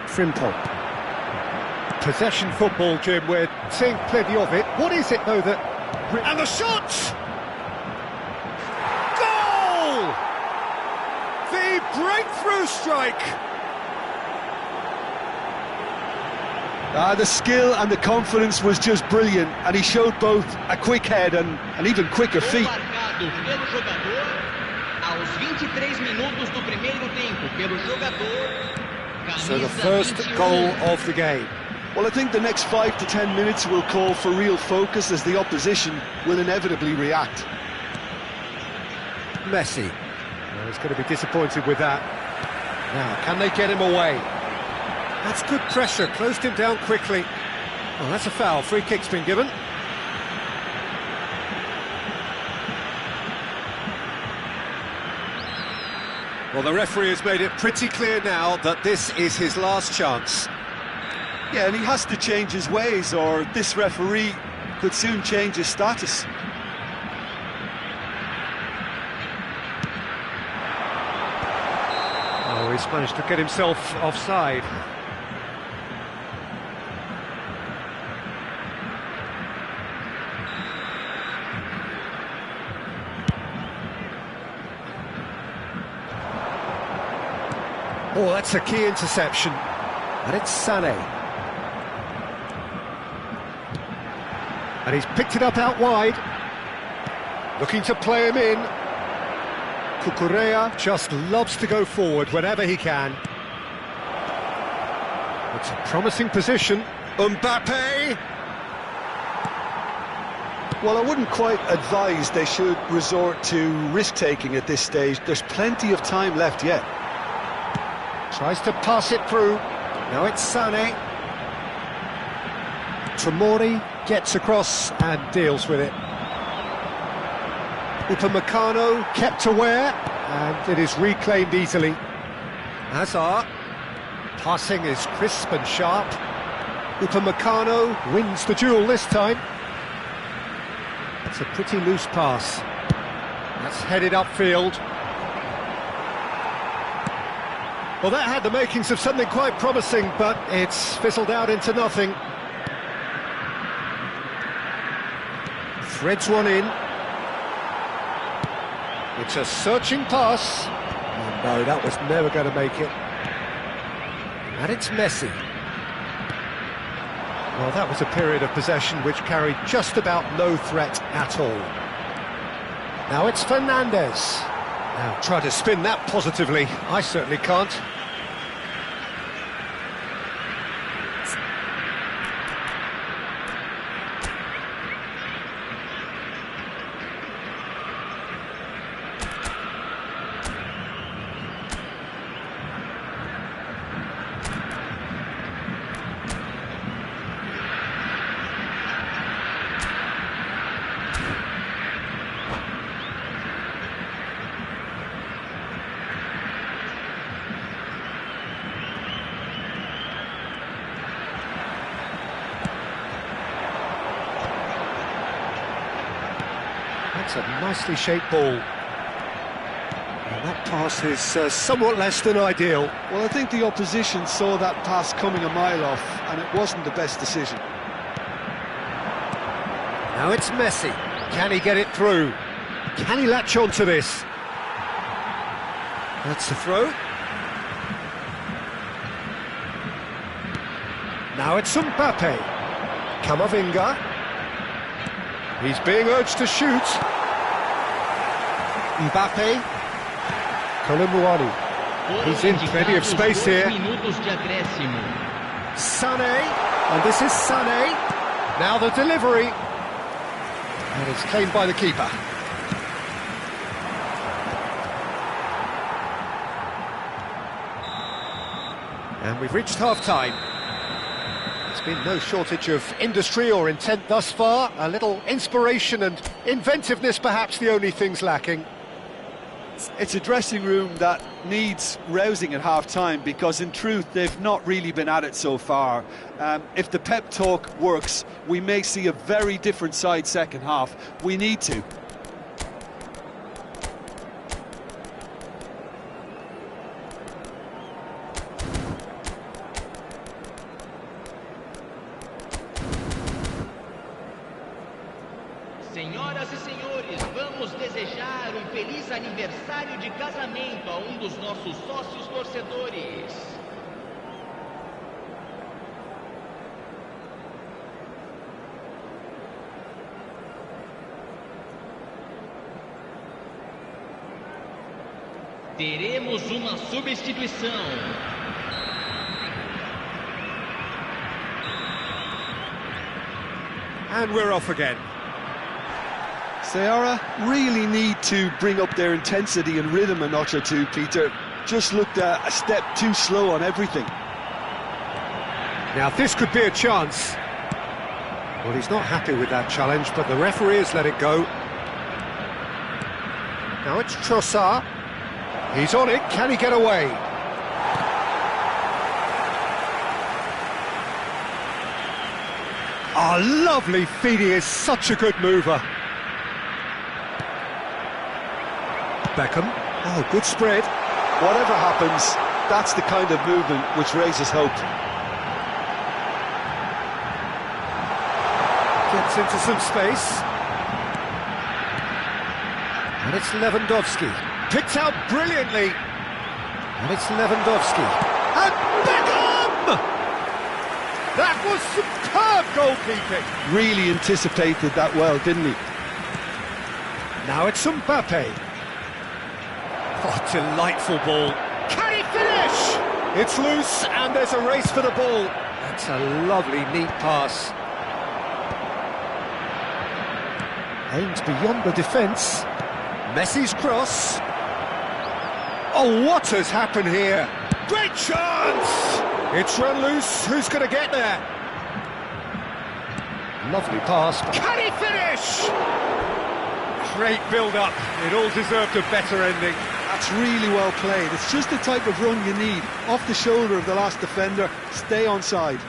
Frimpong. Possession football, Jim, we're seeing plenty of it. What is it, though, that... And the shot! Goal! The breakthrough strike! The skill and the confidence was just brilliant, and he showed both a quick head and an even quicker feet. So the first goal of the game. Well, I think the next 5 to 10 minutes will call for real focus as the opposition will inevitably react. Messi. Well, he's going to be disappointed with that. Now, can they get him away? That's good pressure, closed him down quickly. Well, that's a foul, free kick's been given. Well, the referee has made it pretty clear now that this is his last chance. Yeah, and he has to change his ways, or this referee could soon change his status. Oh, he's managed to get himself offside. Oh, that's a key interception. And it's Sané. And he's picked it up out wide. Looking to play him in. Cucurella just loves to go forward whenever he can. It's a promising position. Mbappe! Well, I wouldn't quite advise they should resort to risk-taking at this stage. There's plenty of time left yet. Tries to pass it through. Now it's Sané. Tomori gets across and deals with it. Upamecano kept aware, and it is reclaimed easily. Hazard. Passing is crisp and sharp. Upamecano wins the duel this time. It's a pretty loose pass. That's headed upfield. Well, that had the makings of something quite promising, but it's fizzled out into nothing. Threads one in. It's a searching pass. Oh no, that was never going to make it. And it's Messi. Well, that was a period of possession which carried just about no threat at all. Now it's Fernandes. Now try to spin that positively. I certainly can't. That's a nicely shaped ball. And that pass is somewhat less than ideal. Well, I think the opposition saw that pass coming a mile off, and it wasn't the best decision. Now it's Messi. Can he get it through? Can he latch on to this? That's the throw. Now it's Mbappe. Camavinga. He's being urged to shoot. Mbappe. Kolomuani. He's in plenty of space here. Sané. And this is Sané. Now the delivery. And it's claimed by the keeper. And we've reached half-time. There's been no shortage of industry or intent thus far. A little inspiration and inventiveness, perhaps the only things lacking. It's a dressing room that needs rousing at half-time, because in truth they've not really been at it so far. If the pep talk works, we may see a very different side second half. We need to. Senhoras e senhores, vamos desejar feliz aniversário de casamento a dos nossos sócios torcedores. Teremos uma substituição. And we're off again. Ceará really need to bring up their intensity and rhythm a notch or two, Peter. Just looked a step too slow on everything. Now this could be a chance. Well, he's not happy with that challenge, but the referee has let it go. Now it's Trossard. He's on it. Can he get away? Oh, lovely feed. He is such a good mover. Beckham. Oh, good spread. Whatever happens, that's the kind of movement which raises hope. Gets into some space. And it's Lewandowski. Picked out brilliantly. And it's Lewandowski. And Beckham! That was superb goalkeeping. Really anticipated that well, didn't he? Now it's Mbappe. Oh, delightful ball. Can he finish? It's loose and there's a race for the ball. That's a lovely, neat pass. Aimed beyond the defence. Messi's cross. Oh, what has happened here? Great chance! It's run loose. Who's going to get there? Lovely pass. Can he finish? Great build-up. It all deserved a better ending. That's really well played. It's just the type of run you need. Off the shoulder of the last defender. Stay onside.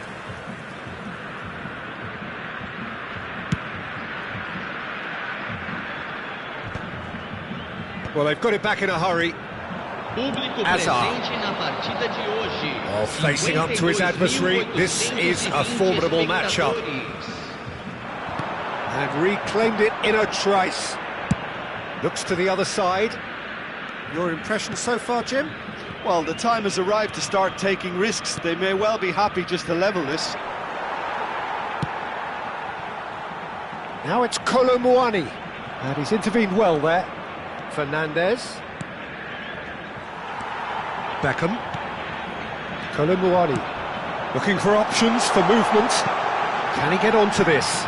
Well, they've got it back in a hurry. Público Hazard. presente na partida de hoje. Oh, facing up to his adversary, this is a formidable matchup. And reclaimed it in a trice. Looks to the other side. Your impression so far, Jim? Well, the time has arrived to start taking risks. They may well be happy just to level this. Now it's Kolomuani. And he's intervened well there. Fernandez. Beckham. Kolomuani. Looking for options for movement. Can he get onto this?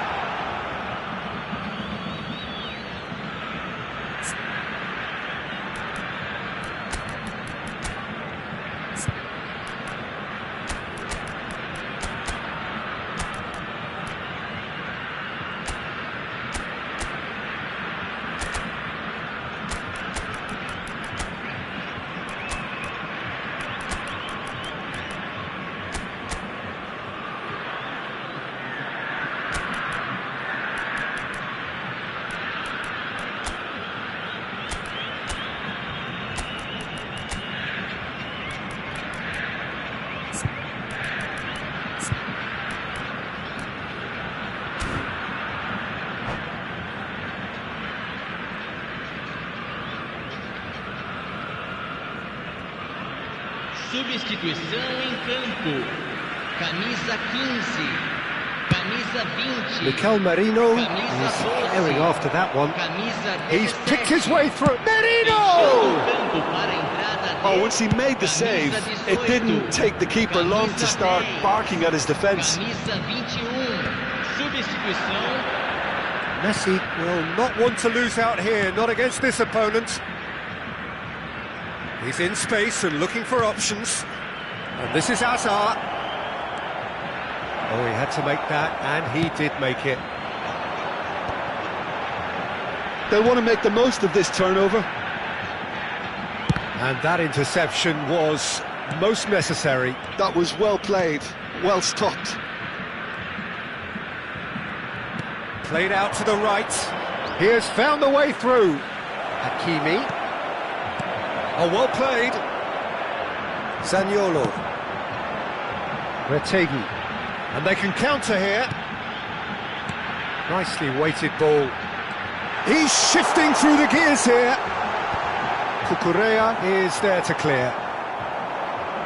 Substituição em campo. Camisa 15. Camisa 20. Mikel Merino is Camisa 12. herring after that one. Camisa 17. He's picked his way through. Merino! Oh, once he made the save, it didn't take the keeper long to start barking at his defence. Camisa 21. Substituição. Messi will not want to lose out here, not against this opponent. He's in space and looking for options. And this is Hazard. Oh, he had to make that, and he did make it. They'll want to make the most of this turnover. And that interception was most necessary. That was well played, well stopped. Played out to the right. He has found the way through. Hakimi. Oh, well played. Zaniolo. Retegi. And they can counter here. Nicely weighted ball. He's shifting through the gears here. Cucurella is there to clear.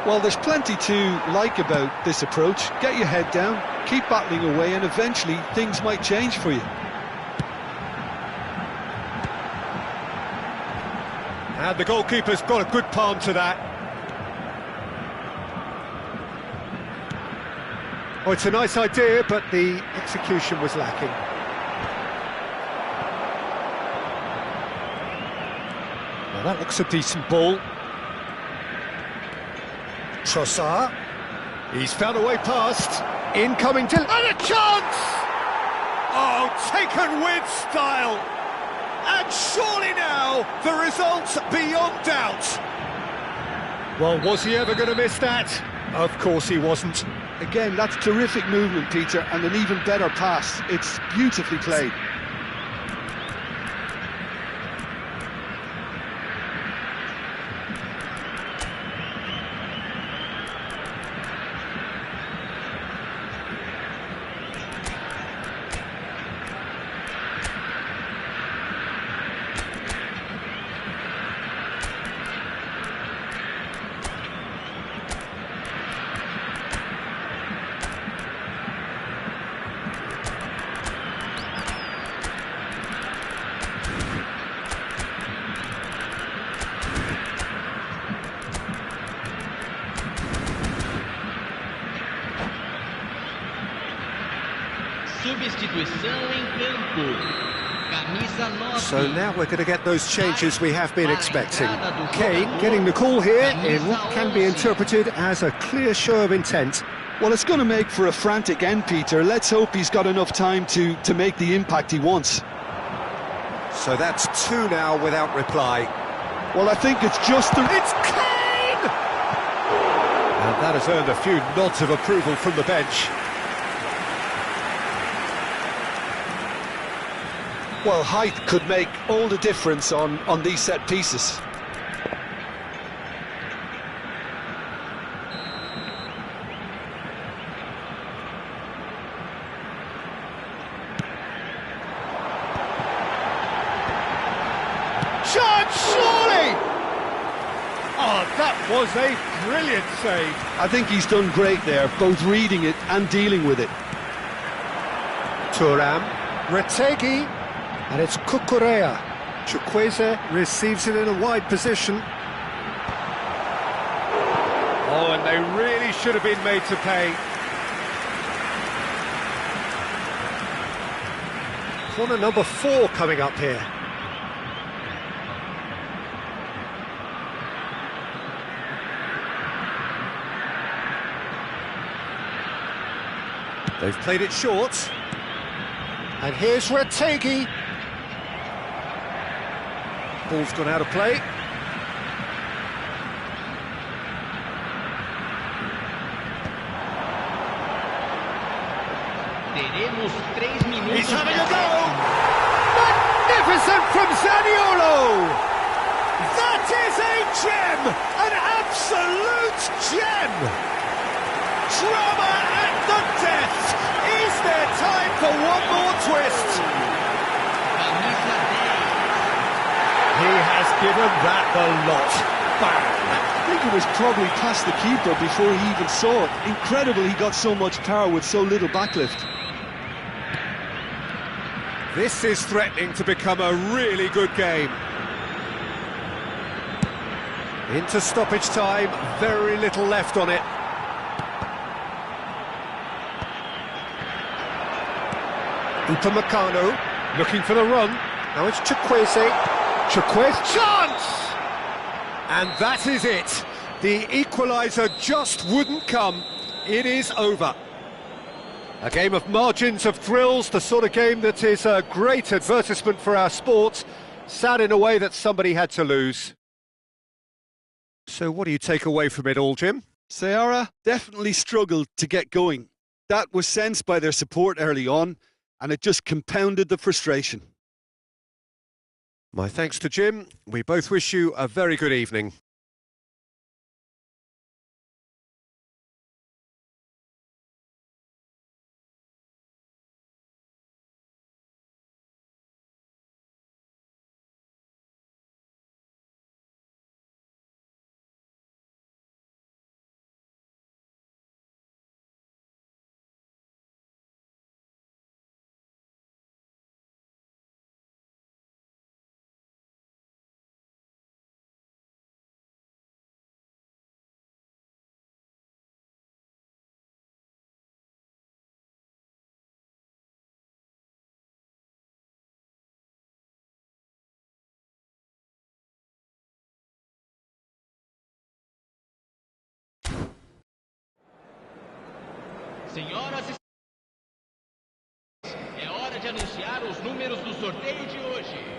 Well, there's plenty to like about this approach. Get your head down, keep battling away, and eventually things might change for you. And the goalkeeper's got a good palm to that. Oh, it's a nice idea, but the execution was lacking. Well, that looks a decent ball. Trossard. He's found a way past. Incoming to... And a chance! Oh, taken with style. And surely now, the result's beyond doubt. Well, was he ever going to miss that? Of course he wasn't. Again, that's terrific movement, Peter, and an even better pass. It's beautifully played. Substituição em campo. Camisa 9. So now we're going to get those changes we have been expecting. Kane getting the call here in what can be interpreted as a clear show of intent. Well, it's going to make for a frantic end, Peter. Let's hope he's got enough time to make the impact he wants. So that's two now without reply. Well, I think it's just the... It's Kane! And that has earned a few nods of approval from the bench. Well, height could make all the difference on these set pieces. Shot, surely! Oh, that was a brilliant save. I think he's done great there, both reading it and dealing with it. Thuram, Retegi, and it's Cucurella. Chukwueze receives it in a wide position. Oh, and they really should have been made to pay. Corner number 4 coming up here. They've played it short. And here's Retegi. Ball's gone out of play. Teremos 3 minutos. He's having a go! Magnificent from Zaniolo! That is a gem! An absolute gem! Drama at the death! Is there time for one more twist? Camisa 10. He has given that the lot. Bang! I think it was probably past the keeper before he even saw it. Incredible he got so much power with so little backlift. This is threatening to become a really good game. Into stoppage time, very little left on it. Upamecano looking for the run. Now it's Chukwueze. Chukwueze, chance! And that is it. The equaliser just wouldn't come. It is over. A game of margins, of thrills, the sort of game that is a great advertisement for our sport. Sad in a way that somebody had to lose. So what do you take away from it all, Jim? Ceará definitely struggled to get going. That was sensed by their support early on, and it just compounded the frustration. My thanks to Jim. We both wish you a very good evening. Senhoras e senhores, é hora de anunciar os números do sorteio de hoje.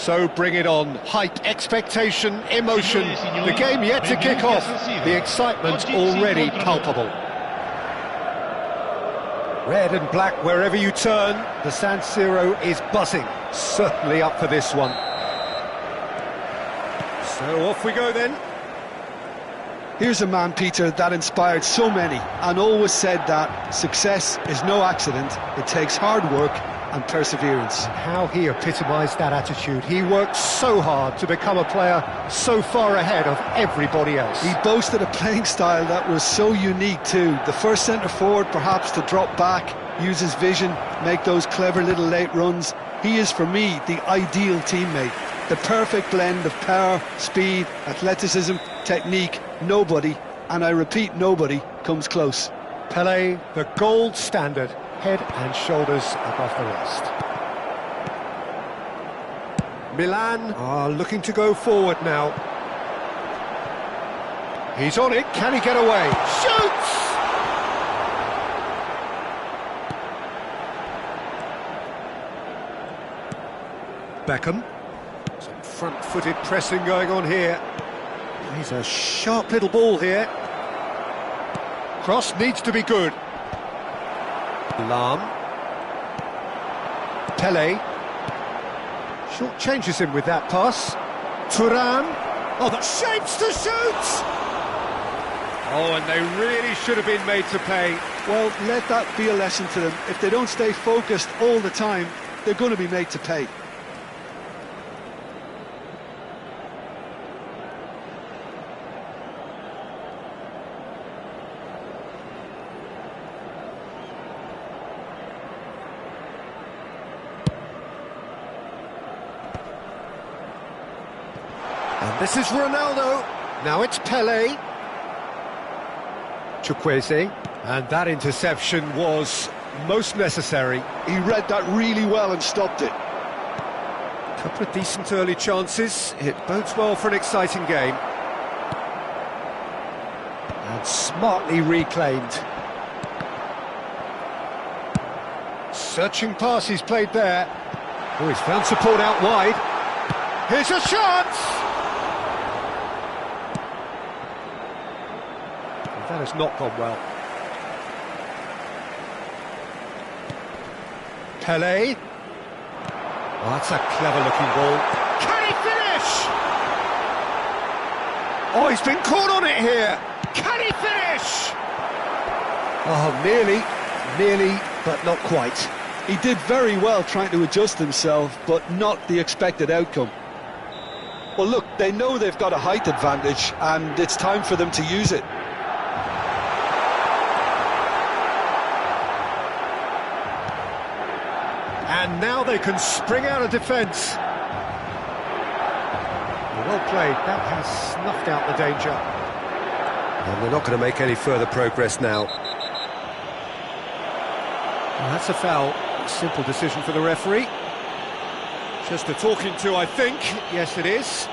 So bring it on. Hype, expectation, emotion. The game yet to kick off. The excitement already palpable. Red and black wherever you turn. The San Siro is buzzing. Certainly up for this one. So off we go then. Here's a man, Peter, that inspired so many and always said that success is no accident. It takes hard work and perseverance. How he epitomised that attitude. He worked so hard to become a player so far ahead of everybody else. He boasted a playing style that was so unique too. The first centre-forward perhaps to drop back, use his vision, make those clever little late runs. He is, for me, the ideal teammate. The perfect blend of power, speed, athleticism, technique. Nobody, and I repeat nobody, comes close. Pelé, the gold standard, head and shoulders above the rest. Milan are looking to go forward now. He's on it, can he get away? Shoots! Beckham. Some front-footed pressing going on here. He's a sharp little ball here. Cross needs to be good. Lam. Pelé. Short changes him with that pass. Thuram. Oh, that shapes to shoot! Oh, and they really should have been made to pay. Well, let that be a lesson to them. If they don't stay focused all the time, they're going to be made to pay. And this is Ronaldo. Now it's Pelé. Chukwueze. And that interception was most necessary. He read that really well and stopped it. Couple of decent early chances. It bodes well for an exciting game. And smartly reclaimed. Searching pass he's played there. Oh, he's found support out wide. Here's a chance! That has not gone well. Pelé. Oh, that's a clever-looking ball. Can he finish? Oh, he's been caught on it here. Can he finish? Oh, nearly, but not quite. He did very well trying to adjust himself, but not the expected outcome. Well, look, they know they've got a height advantage, and it's time for them to use it. And now they can spring out of defence. Well played, that has snuffed out the danger. And they're not going to make any further progress now. Well, that's a foul. Simple decision for the referee. Just a talking to, I think. Yes, it is.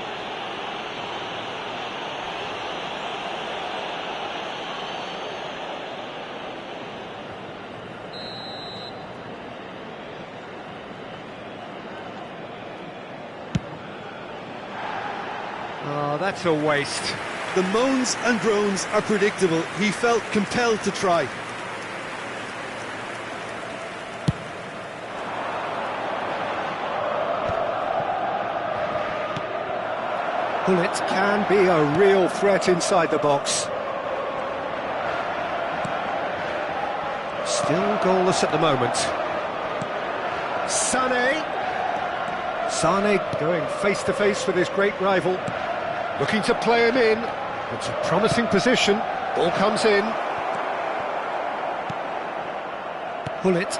Oh, that's a waste. The moans and groans are predictable. He felt compelled to try. Bullet can be a real threat inside the box. Still goalless at the moment. Sane going face-to-face with his great rival. Looking to play him in. It's a promising position. Ball comes in. Bullet.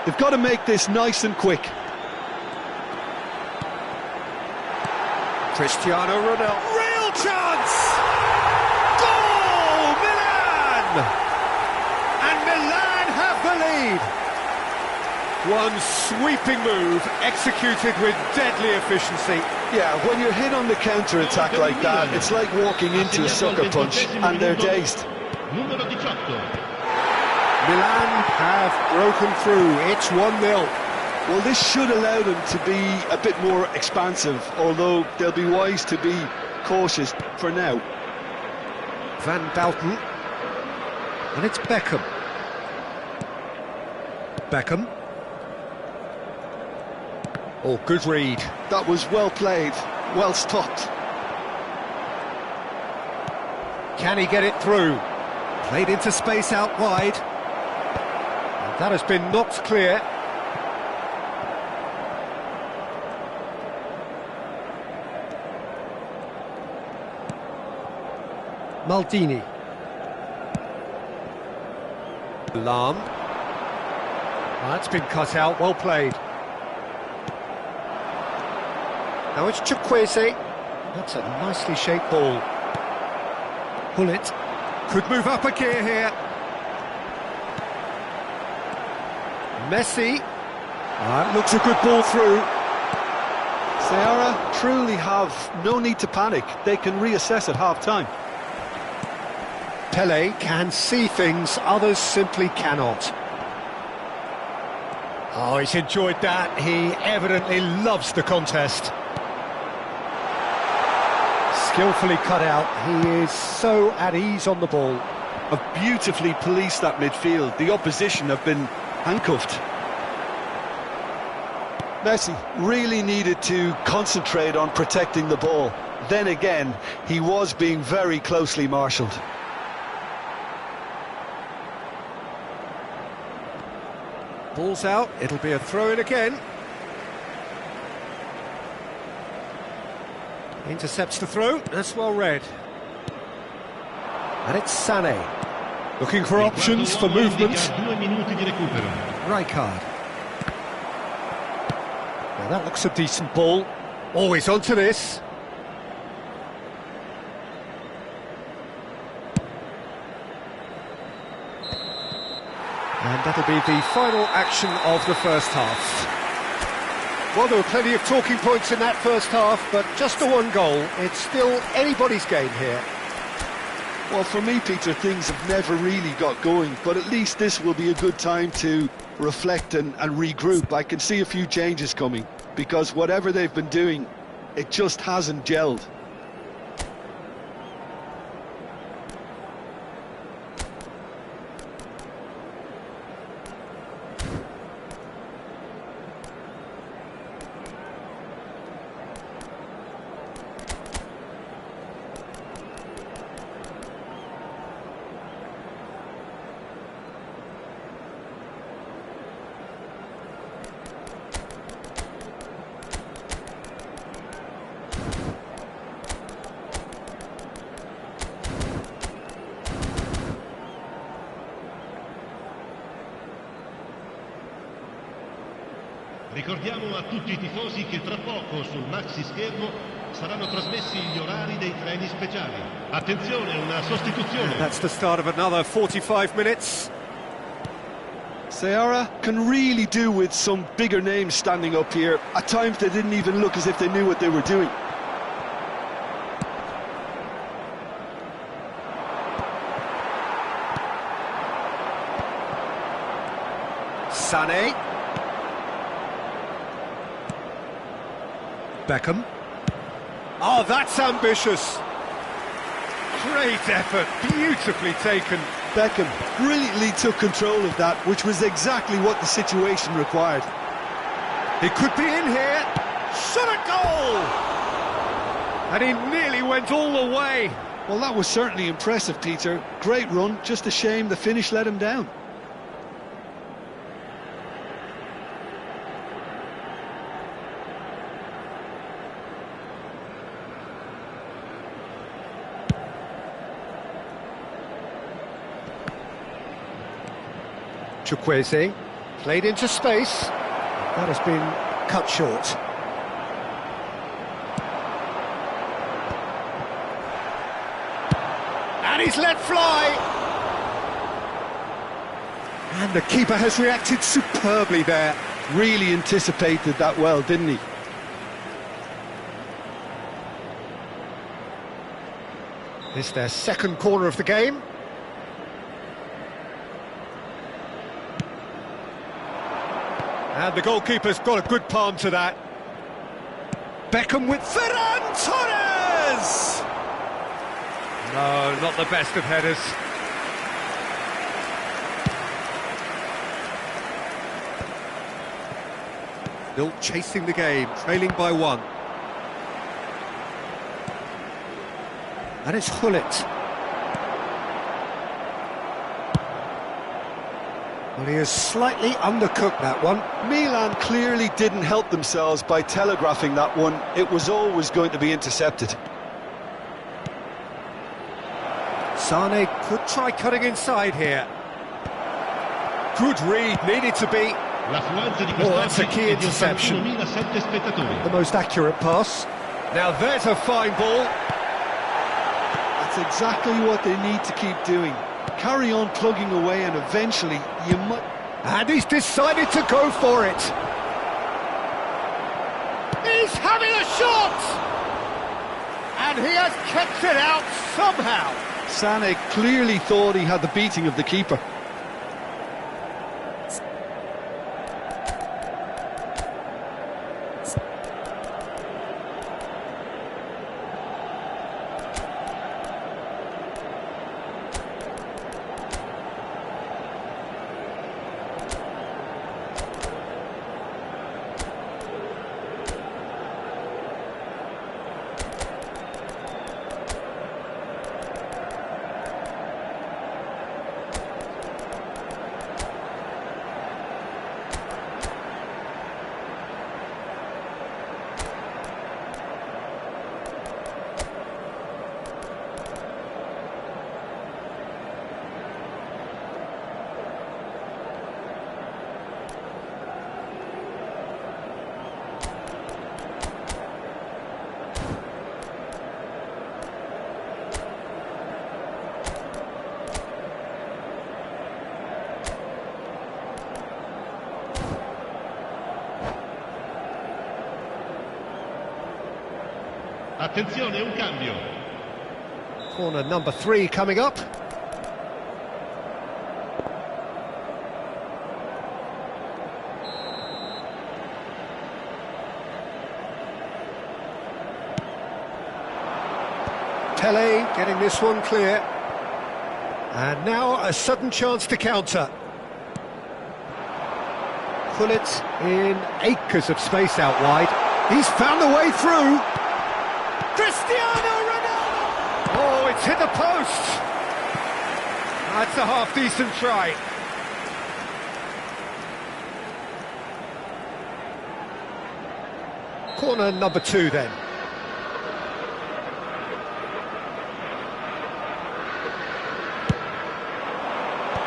They've got to make this nice and quick. Cristiano Ronaldo. Real chance! Goal! Milan! And Milan have the lead. One sweeping move, executed with deadly efficiency. Yeah, when you're hit on the counter-attack like that, it's like walking into a sucker punch, and they're dazed. Numero 18. Milan have broken through. It's 1-0. Well, this should allow them to be a bit more expansive, although they'll be wise to be cautious for now. Van Belten. And it's Beckham. Beckham. Oh, good read. That was well played, well stopped. Can he get it through? Played into space out wide. And that has been knocked clear. Maldini. Lam. That's been cut out, well played. Now it's Chukwueze. That's a nicely shaped ball. Hullet could move up a gear here. Messi. That looks a good ball through. Ceará truly have no need to panic. They can reassess at half-time. Pele can see things others simply cannot. Oh, he's enjoyed that. He evidently loves the contest. Skillfully cut out. He is so at ease on the ball. Have beautifully policed that midfield. The opposition have been handcuffed. Messi really needed to concentrate on protecting the ball. Then again, he was being very closely marshalled. Ball's out, it'll be a throw-in again. Intercepts the throw, that's well read. And it's Sané. Looking for options for movement. Rijkaard. Now that looks a decent ball. Always onto this. And that'll be the final action of the first half. Well, there were plenty of talking points in that first half, but just the one goal. It's still anybody's game here. Well, for me, Peter, things have never really got going, but at least this will be a good time to reflect and regroup. I can see a few changes coming, because whatever they've been doing, it just hasn't gelled. Ricordiamo a tutti I tifosi che tra poco sul maxi schermo saranno trasmessi gli orari dei treni speciali. Attenzione, una sostituzione. That's the start of another 45 minutes. Ceará can really do with some bigger names standing up here. At times they didn't even look as if they knew what they were doing. Sané. Beckham. Oh, that's ambitious. Great effort, beautifully taken. Beckham brilliantly took control of that, which was exactly what the situation required. He could be in here. Shot a goal! And he nearly went all the way. Well, that was certainly impressive, Peter. Great run, just a shame the finish let him down. Chukwueze played into space. That has been cut short. And he's let fly. And the keeper has reacted superbly there. Really anticipated that well, didn't he? It's their second corner of the game. And the goalkeeper's got a good palm to that. Beckham with Ferran Torres! No, not the best of headers. Still chasing the game, trailing by 1. And it's Gullit. Well, he has slightly undercooked that one. Milan clearly didn't help themselves by telegraphing that one. It was always going to be intercepted. Sane could try cutting inside here. Good read, needed to be. That's a key interception. The most accurate pass. Now there's a fine ball. That's exactly what they need to keep doing. Carry on plugging away and eventually you might... And he's decided to go for it. He's having a shot! And he has kept it out somehow. Sane clearly thought he had the beating of the keeper. Attenzione, un cambio. Corner number 3 coming up. Pele getting this one clear. And now a sudden chance to counter. Gullit in acres of space out wide. He's found a way through. Cristiano Ronaldo! Oh, it's hit the post! That's a half-decent try. Corner number 2 then.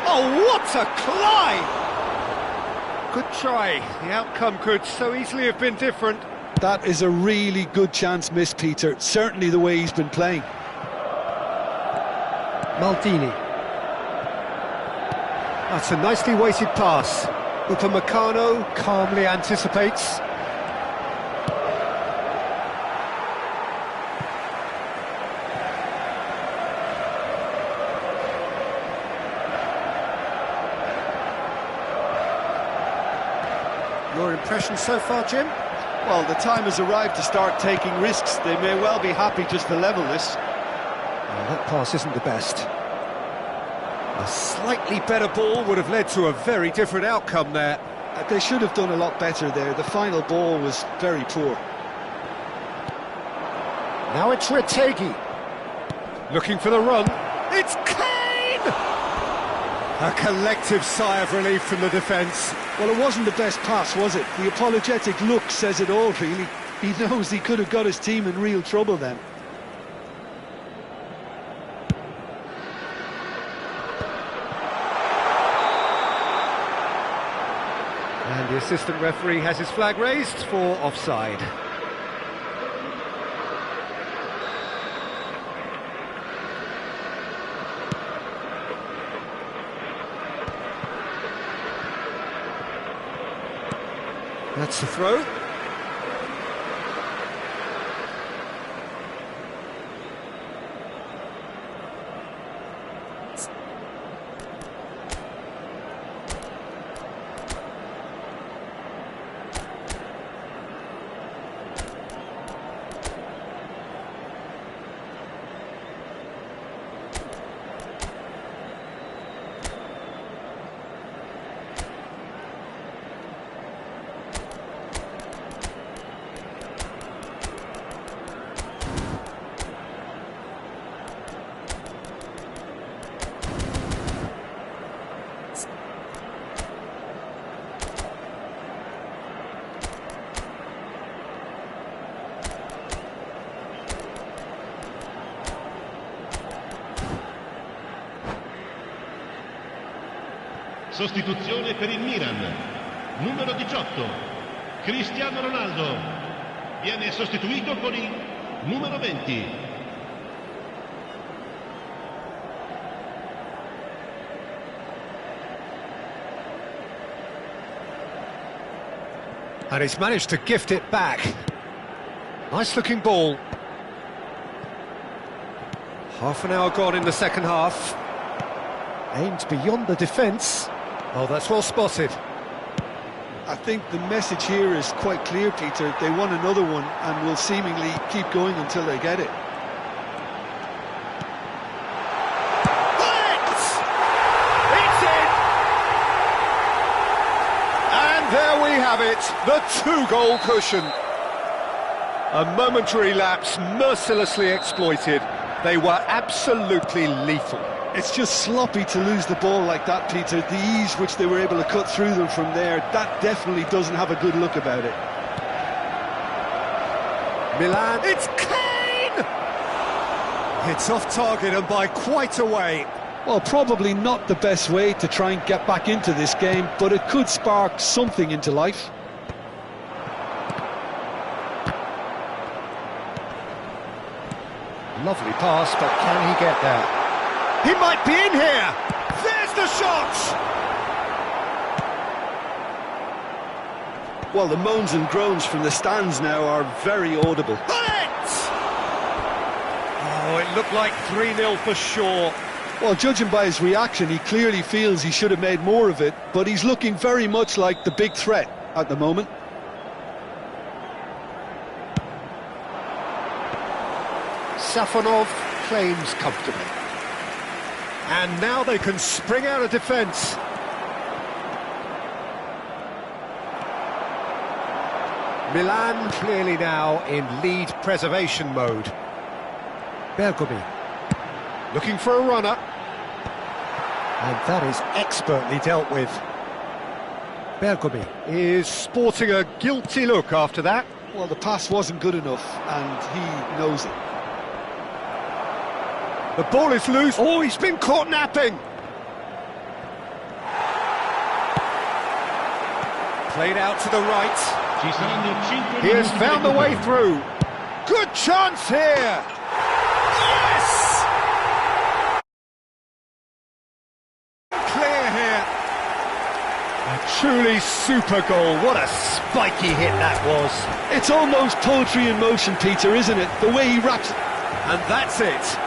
Oh, what a climb! Good try. The outcome could so easily have been different. That is a really good chance missed, Peter. Certainly the way he's been playing. Maldini. That's a nicely weighted pass. Upamecano calmly anticipates. Your impression so far, Jim? Well, the time has arrived to start taking risks. They may well be happy just to level this. Well, that pass isn't the best. A slightly better ball would have led to a very different outcome there. They should have done a lot better there. The final ball was very poor. Now it's Retegi. Looking for the run. It's Kane! A collective sigh of relief from the defence. Well, it wasn't the best pass, was it? The apologetic look says it all, really. He knows he could have got his team in real trouble then. And the assistant referee has his flag raised for offside. That's the throw. Sostituzione per il Milan. Numero 18, Cristiano Ronaldo. Viene sostituito con il numero 20. And he's managed to gift it back. Nice looking ball. Half an hour gone in the second half. Aimed beyond the defence. Oh, that's well spotted. I think the message here is quite clear, Peter. They want another one and will seemingly keep going until they get it. It's in! And there we have it, the two-goal cushion. A momentary lapse mercilessly exploited. They were absolutely lethal. It's just sloppy to lose the ball like that, Peter. The ease which they were able to cut through them from there, that definitely doesn't have a good look about it. Milan, it's Kane! It's off target and by quite a way. Well, probably not the best way to try and get back into this game, but it could spark something into life. Lovely pass, but can he get there? He might be in here! There's the shot! Well, the moans and groans from the stands now are very audible. Oh, it looked like 3-0 for sure. Well, judging by his reaction, he clearly feels he should have made more of it, but he's looking very much like the big threat at the moment. Safonov claims comfortably. And now they can spring out of defence. Milan clearly now in lead preservation mode. Bergomi looking for a runner. And that is expertly dealt with. Bergomi is sporting a guilty look after that. Well, the pass wasn't good enough, and he knows it. The ball is loose. Oh, he's been caught napping. Played out to the right. Ci saranno 5 He has minuti found di the way recupero. through. Good chance here. Yes! Clear here. A truly super goal. What a spiky hit that was. It's almost poetry in motion, Peter, isn't it? The way he wraps it. And that's it.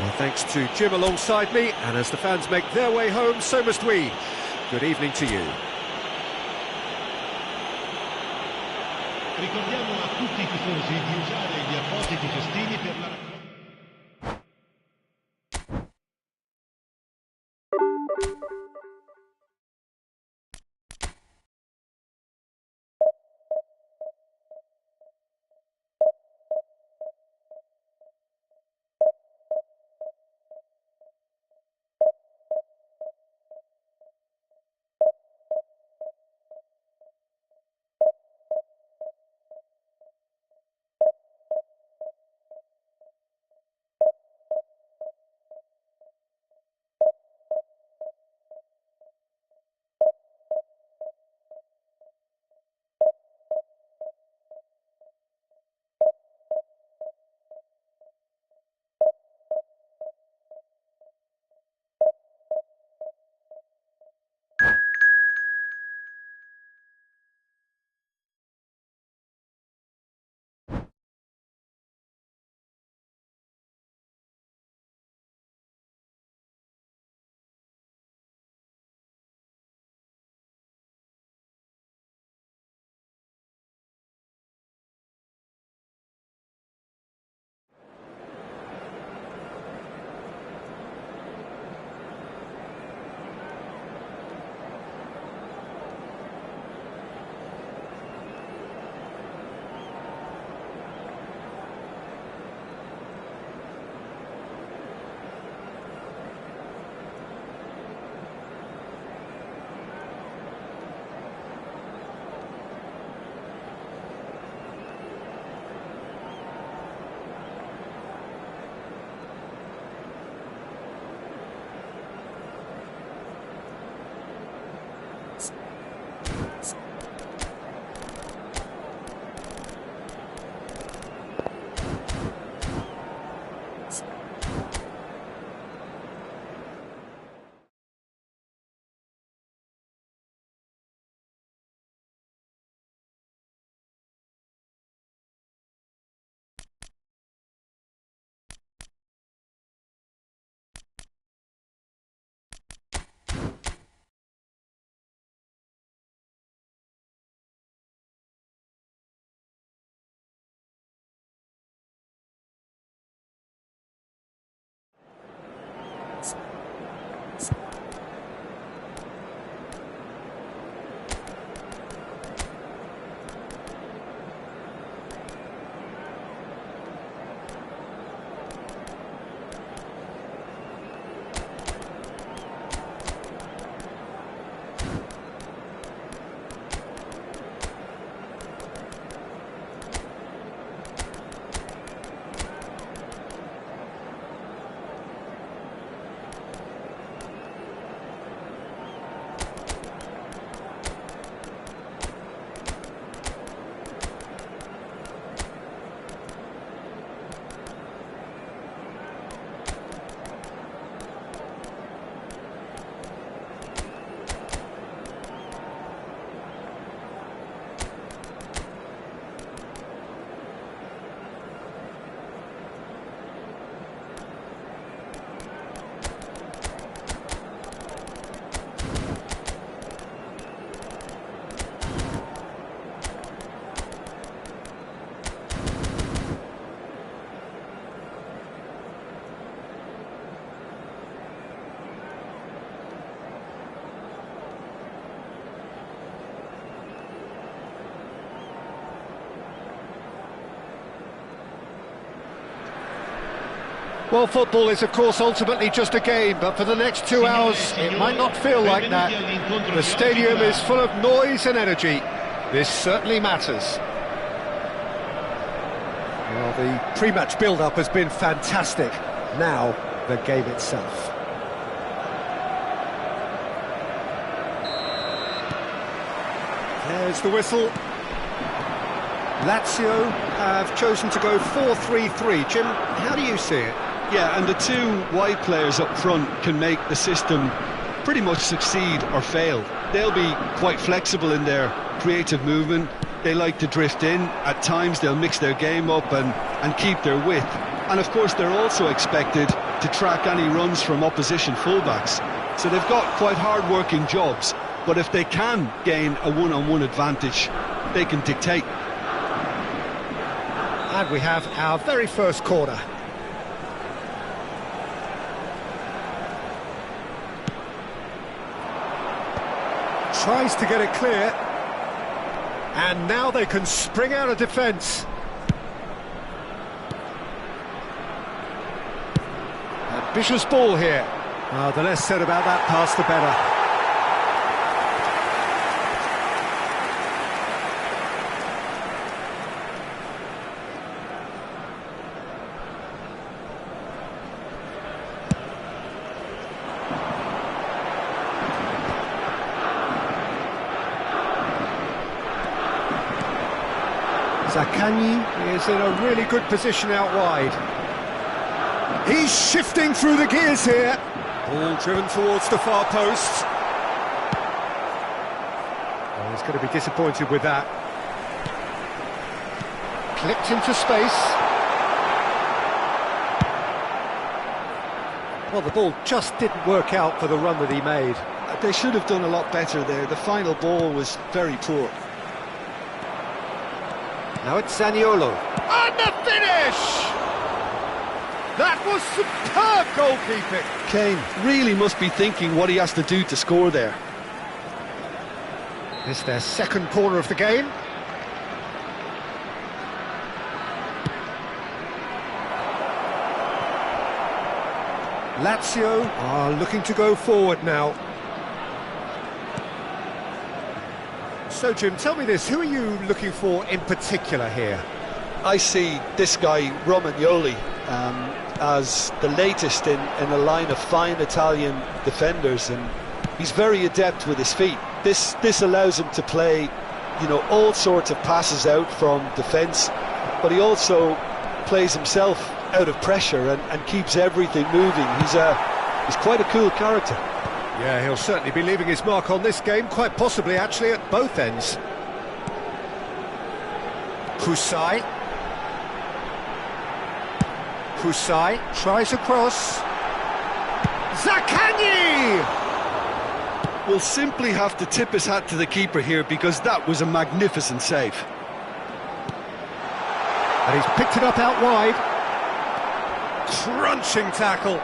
Well, thanks to Jim alongside me, and as the fans make their way home, so must we. Good evening to you. Ricordiamo a tutti i tifosi di usare gli appositi cestini per la raccolta. Well, football is, of course, ultimately just a game, but for the next 2 hours, it might not feel like that. The stadium is full of noise and energy. This certainly matters. Well, the pre-match build-up has been fantastic. Now, the game itself. There's the whistle. Lazio have chosen to go 4-3-3. Jim, how do you see it? Yeah, and the two wide players up front can make the system pretty much succeed or fail. They'll be quite flexible in their creative movement. They like to drift in. At times they'll mix their game up and keep their width. And of course they're also expected to track any runs from opposition fullbacks. So they've got quite hard-working jobs. But if they can gain a one-on-one advantage, they can dictate. And we have our very first corner. Tries to get it clear. And now they can spring out of defence. Ambitious ball here. The less said about that pass, the better. Zaccagni is in a really good position out wide. He's shifting through the gears here. Ball driven towards the far post. Oh, he's going to be disappointed with that. Clipped into space. Well, the ball just didn't work out for the run that he made. They should have done a lot better there. The final ball was very poor. Now it's Zaniolo. And the finish! That was superb goalkeeping. Kane really must be thinking what he has to do to score there. It's their second corner of the game. Lazio are looking to go forward now. So, Jim, tell me this, who are you looking for in particular here? I see this guy, Romagnoli, as the latest in a line of fine Italian defenders, and he's very adept with his feet. This allows him to play, you know, all sorts of passes out from defence, but he also plays himself out of pressure and keeps everything moving. He's quite a cool character. Yeah, he'll certainly be leaving his mark on this game, quite possibly actually at both ends. Kusai tries a cross. Zaccagni! Will simply have to tip his hat to the keeper here, because that was a magnificent save. And he's picked it up out wide. Crunching tackle.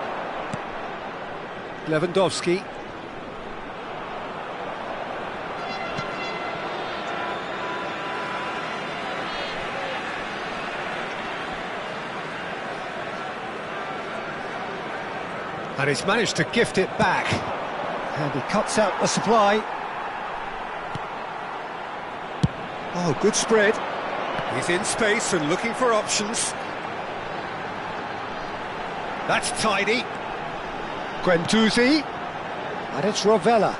Lewandowski. And he's managed to gift it back. And he cuts out the supply. Oh, good spread. He's in space and looking for options. That's tidy. Guendouzi. And it's Rovella.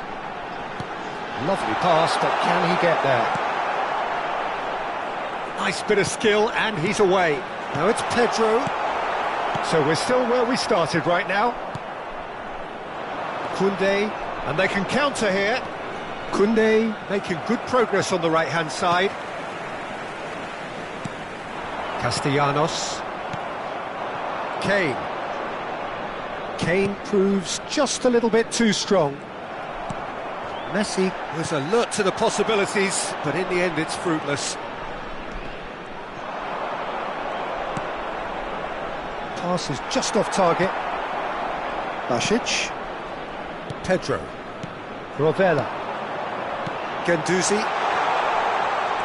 Lovely pass, but can he get there? Nice bit of skill, and he's away. Now it's Pedro. So we're still where we started right now. Koundé, and they can counter here. Koundé making good progress on the right-hand side. Castellanos. Kane proves just a little bit too strong. Messi was alert to the possibilities, but in the end it's fruitless. Pass is just off target. Basic. Pedro. Rovella. Guendouzi.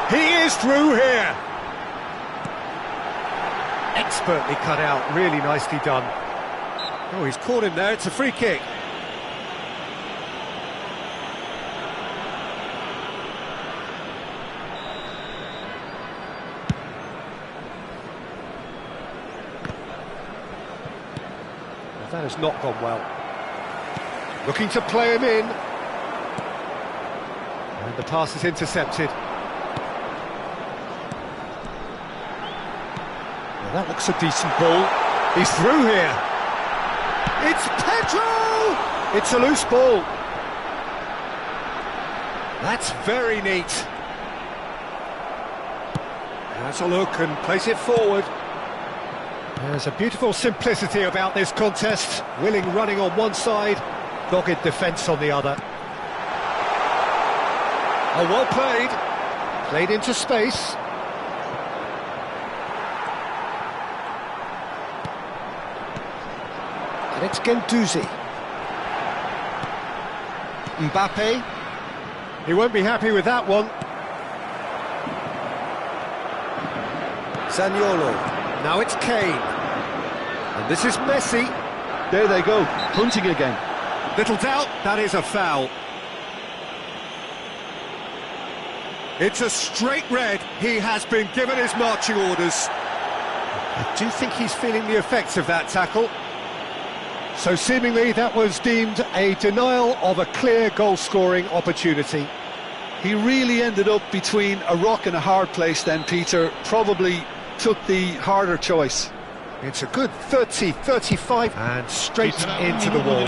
He is through here! Expertly cut out, really nicely done. Oh, he's caught him there, it's a free kick. Well, that has not gone well. Looking to play him in. And the pass is intercepted. Well, that looks a decent ball. He's through here. It's Pedro! It's a loose ball. That's very neat. Has a look and plays it forward. There's a beautiful simplicity about this contest. Willing running on one side, dogged defence on the other. Oh, well played. Played into space. And it's Guendouzi. Mbappe. He won't be happy with that one. Zaniolo. Now it's Kane. And this is Messi. There they go, hunting again. Little doubt, that is a foul. It's a straight red. He has been given his marching orders. I do think he's feeling the effects of that tackle. So seemingly that was deemed a denial of a clear goal-scoring opportunity. He really ended up between a rock and a hard place then, Peter. Probably took the harder choice. It's a good 30-35 and straight into the wall.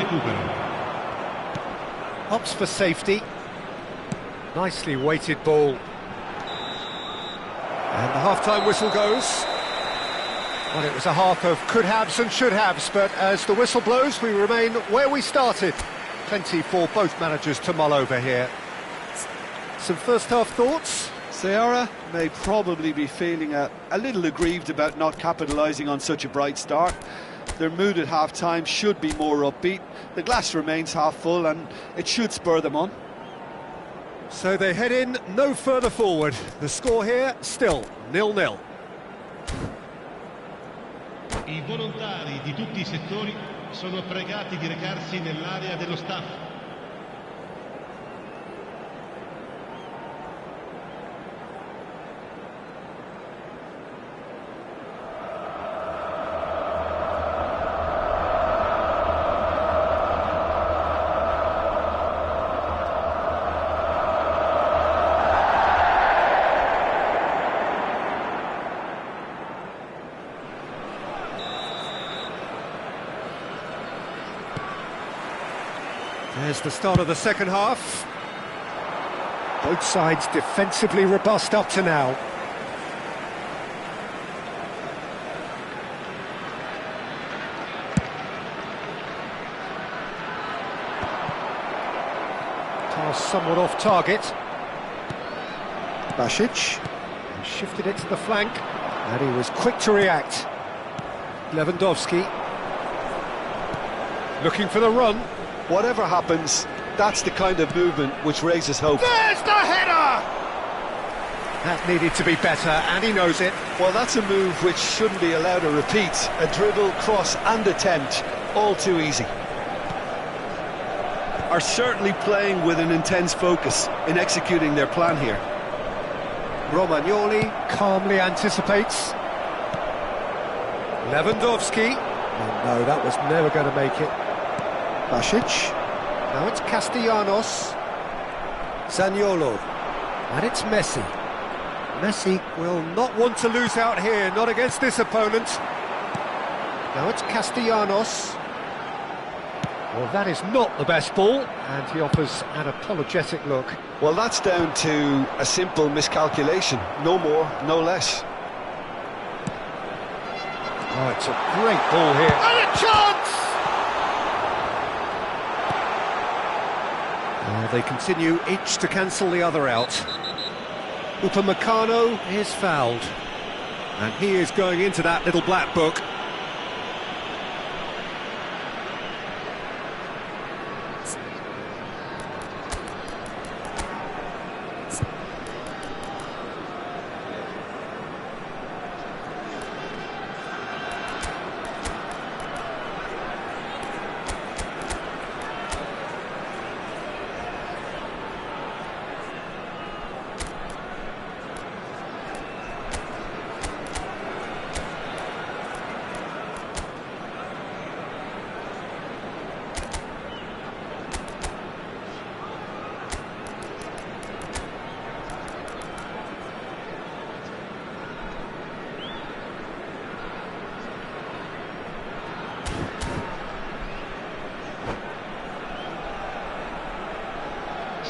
Opts for safety. Nicely weighted ball. And the half-time whistle goes. Well, it was a half of could-haves and should-haves, but as the whistle blows, we remain where we started. Plenty for both managers to mull over here. Some first-half thoughts? Seara may probably be feeling a little aggrieved about not capitalising on such a bright start. Their mood at half-time should be more upbeat. The glass remains half full and it should spur them on. So they head in no further forward. The score here, still 0-0. I volontari di tutti i settori sono pregati di recarsi nell'area dello staff. There's the start of the second half. Both sides defensively robust up to now. Pass somewhat off target. Basic and shifted it to the flank, and he was quick to react. Lewandowski looking for the run. Whatever happens, that's the kind of movement which raises hope. There's the header! That needed to be better, and he knows it. Well, that's a move which shouldn't be allowed to repeat. A dribble, cross and attempt, all too easy. Are certainly playing with an intense focus in executing their plan here. Romagnoli calmly anticipates. Lewandowski. Oh no, that was never going to make it. Basic. Now it's Castellanos. Zaniolo. And it's Messi. Messi will not want to lose out here, not against this opponent. Now it's Castellanos. Well, that is not the best ball, and he offers an apologetic look. Well, that's down to a simple miscalculation. No more, no less. Oh, it's a great ball here. And a chance! They continue each to cancel the other out. Upamecano is fouled. And he is going into that little black book.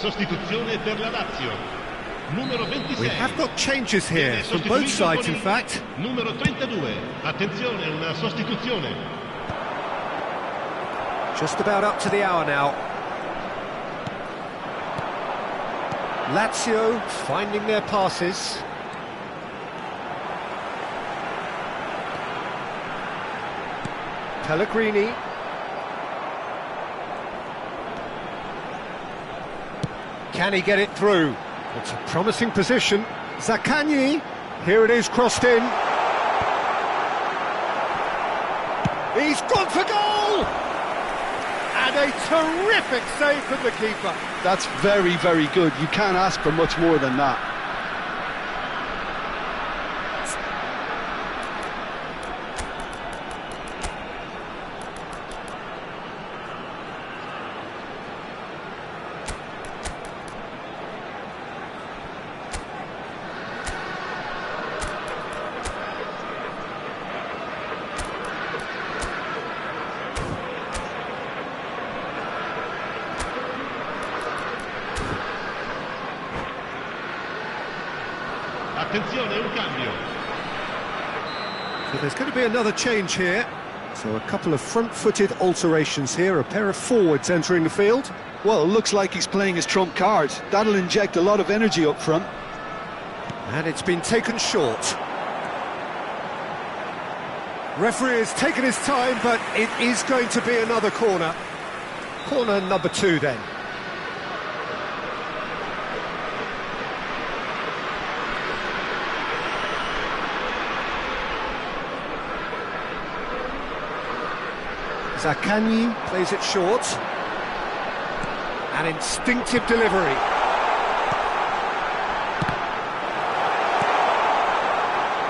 sostituzione per la Lazio. Numero 26. We have got changes here, from both sides in fact. Numero 32. Attenzione, una sostituzione. Just about up to the hour now. Lazio finding their passes. Pellegrini. Can he get it through? It's a promising position. Zaccagni. Here it is, crossed in. He's gone for goal! And a terrific save from the keeper. That's very, very good. You can't ask for much more than that. Attenzione, un cambio. So there's going to be another change here. So a couple of front-footed alterations here, a pair of forwards entering the field. Well, it looks like he's playing his trump card. That'll inject a lot of energy up front. And it's been taken short. Referee has taken his time, but it is going to be another corner. Corner number 2 then. Zaccagni plays it short. An instinctive delivery.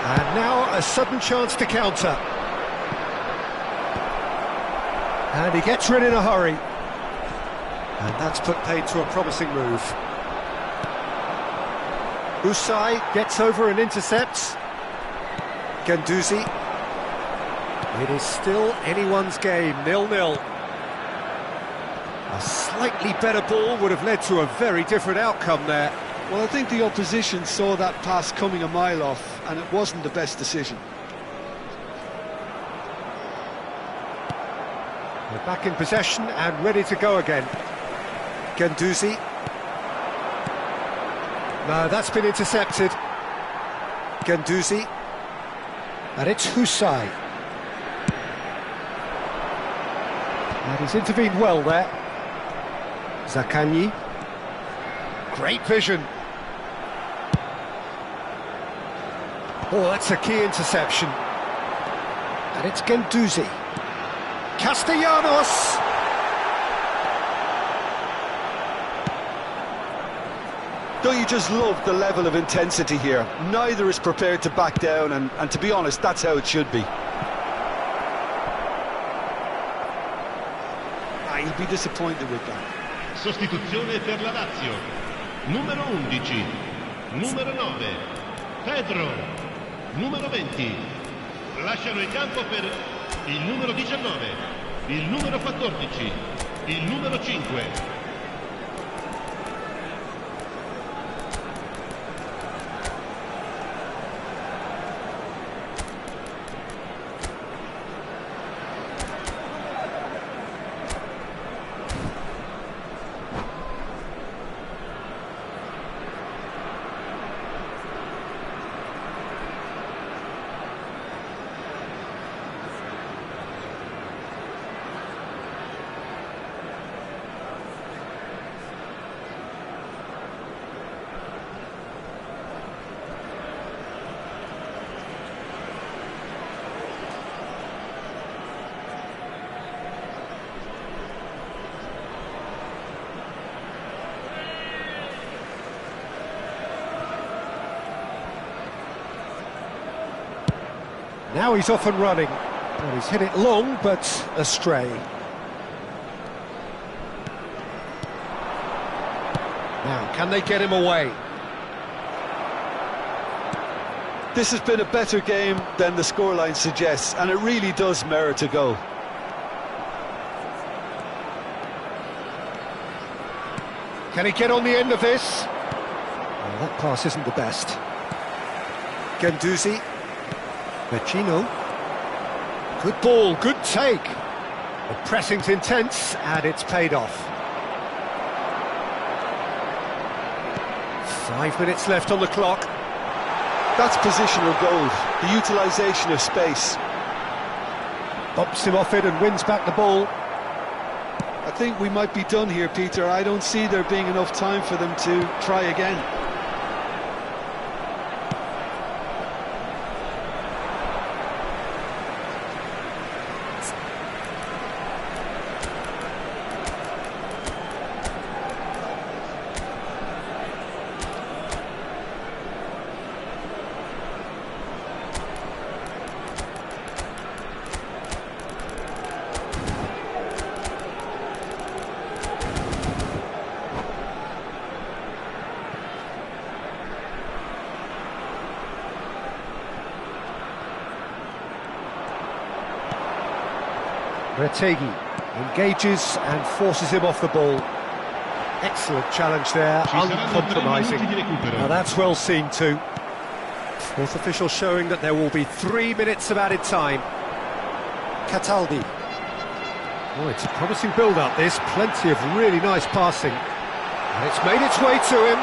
And now a sudden chance to counter. And he gets rid in a hurry. And that's put paid to a promising move. Usai gets over and intercepts. Guendouzi. It is still anyone's game, 0-0. A slightly better ball would have led to a very different outcome there. Well, I think the opposition saw that pass coming a mile off, and it wasn't the best decision. They're back in possession and ready to go again. Guendouzi. No, that's been intercepted. Guendouzi. And it's Usai. And he's intervened well there. Zaccagni. Great vision. Oh, that's a key interception. And it's Guendouzi. Castellanos! Don't you just love the level of intensity here? Neither is prepared to back down, and to be honest, that's how it should be. He'll be disappointed with that. Sostituzione per la Lazio. Numero 11. Numero 9. Pedro. Numero 20. Lasciano il campo per il numero 19. Il numero 14. Il numero 5. Now he's off and running. Well, he's hit it long, but astray. Now, can they get him away? This has been a better game than the scoreline suggests, and it really does merit a goal. Can he get on the end of this? Well, that pass isn't the best. Gendouzi. Vecino. Good ball, good take. The pressing's intense, and it's paid off. 5 minutes left on the clock. That's positional gold, the utilisation of space. Bumps him off it and wins back the ball. I think we might be done here, Peter. I don't see there being enough time for them to try again. Retegi engages and forces him off the ball. Excellent challenge there, uncompromising. Now that's well seen too. Fourth official showing that there will be 3 minutes of added time. Cataldi. Oh, it's a promising build-up this, plenty of really nice passing. And it's made its way to him.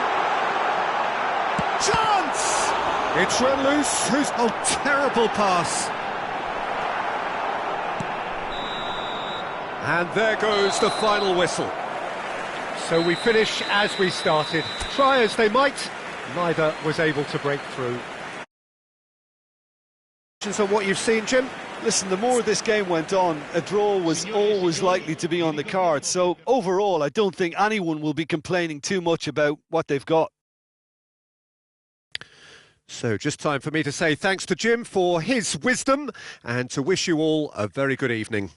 Chance! It's run loose. Oh, terrible pass. And there goes the final whistle. So we finish as we started. Try as they might, neither was able to break through. On what you've seen, Jim? Listen, the more this game went on, a draw was always likely to be on the card. So overall, I don't think anyone will be complaining too much about what they've got. So just time for me to say thanks to Jim for his wisdom and to wish you all a very good evening.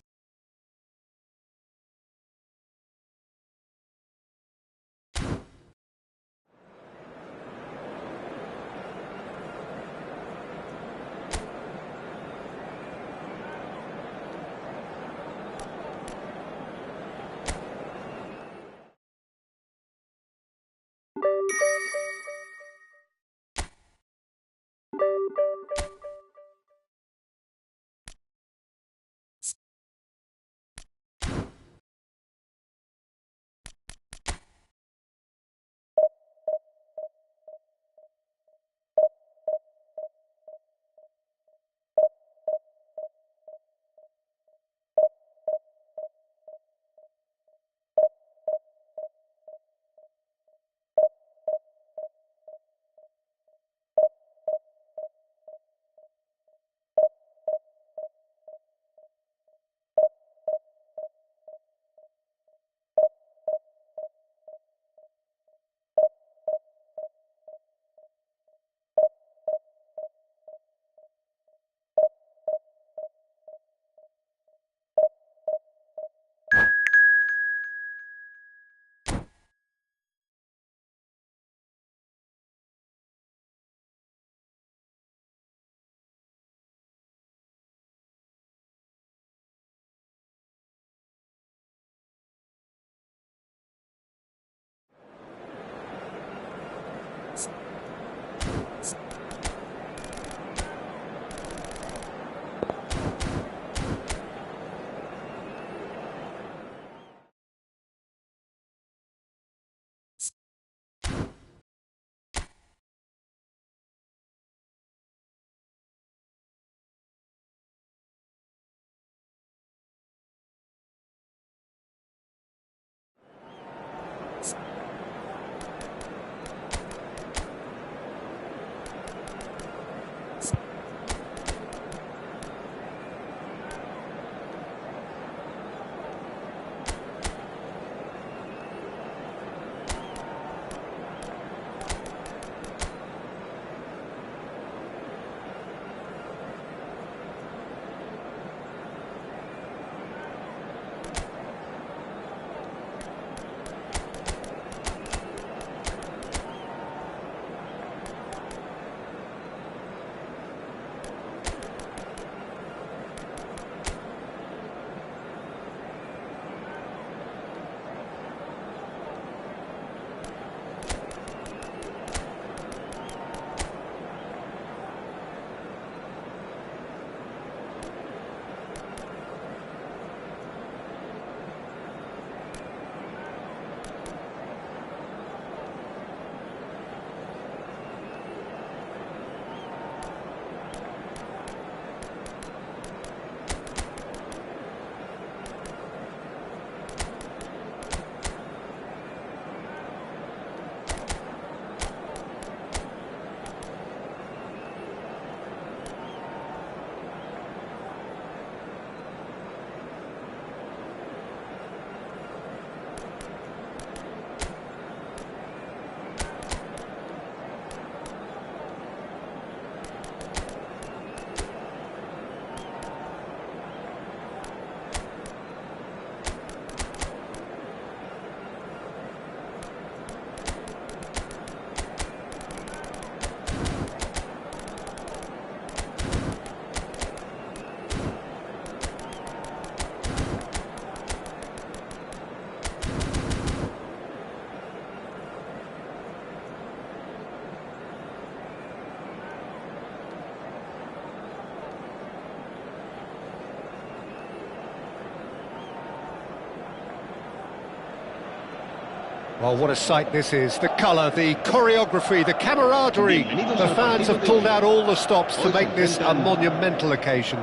Well, what a sight this is. The colour, the choreography, the camaraderie. The fans have pulled out all the stops to make this a monumental occasion.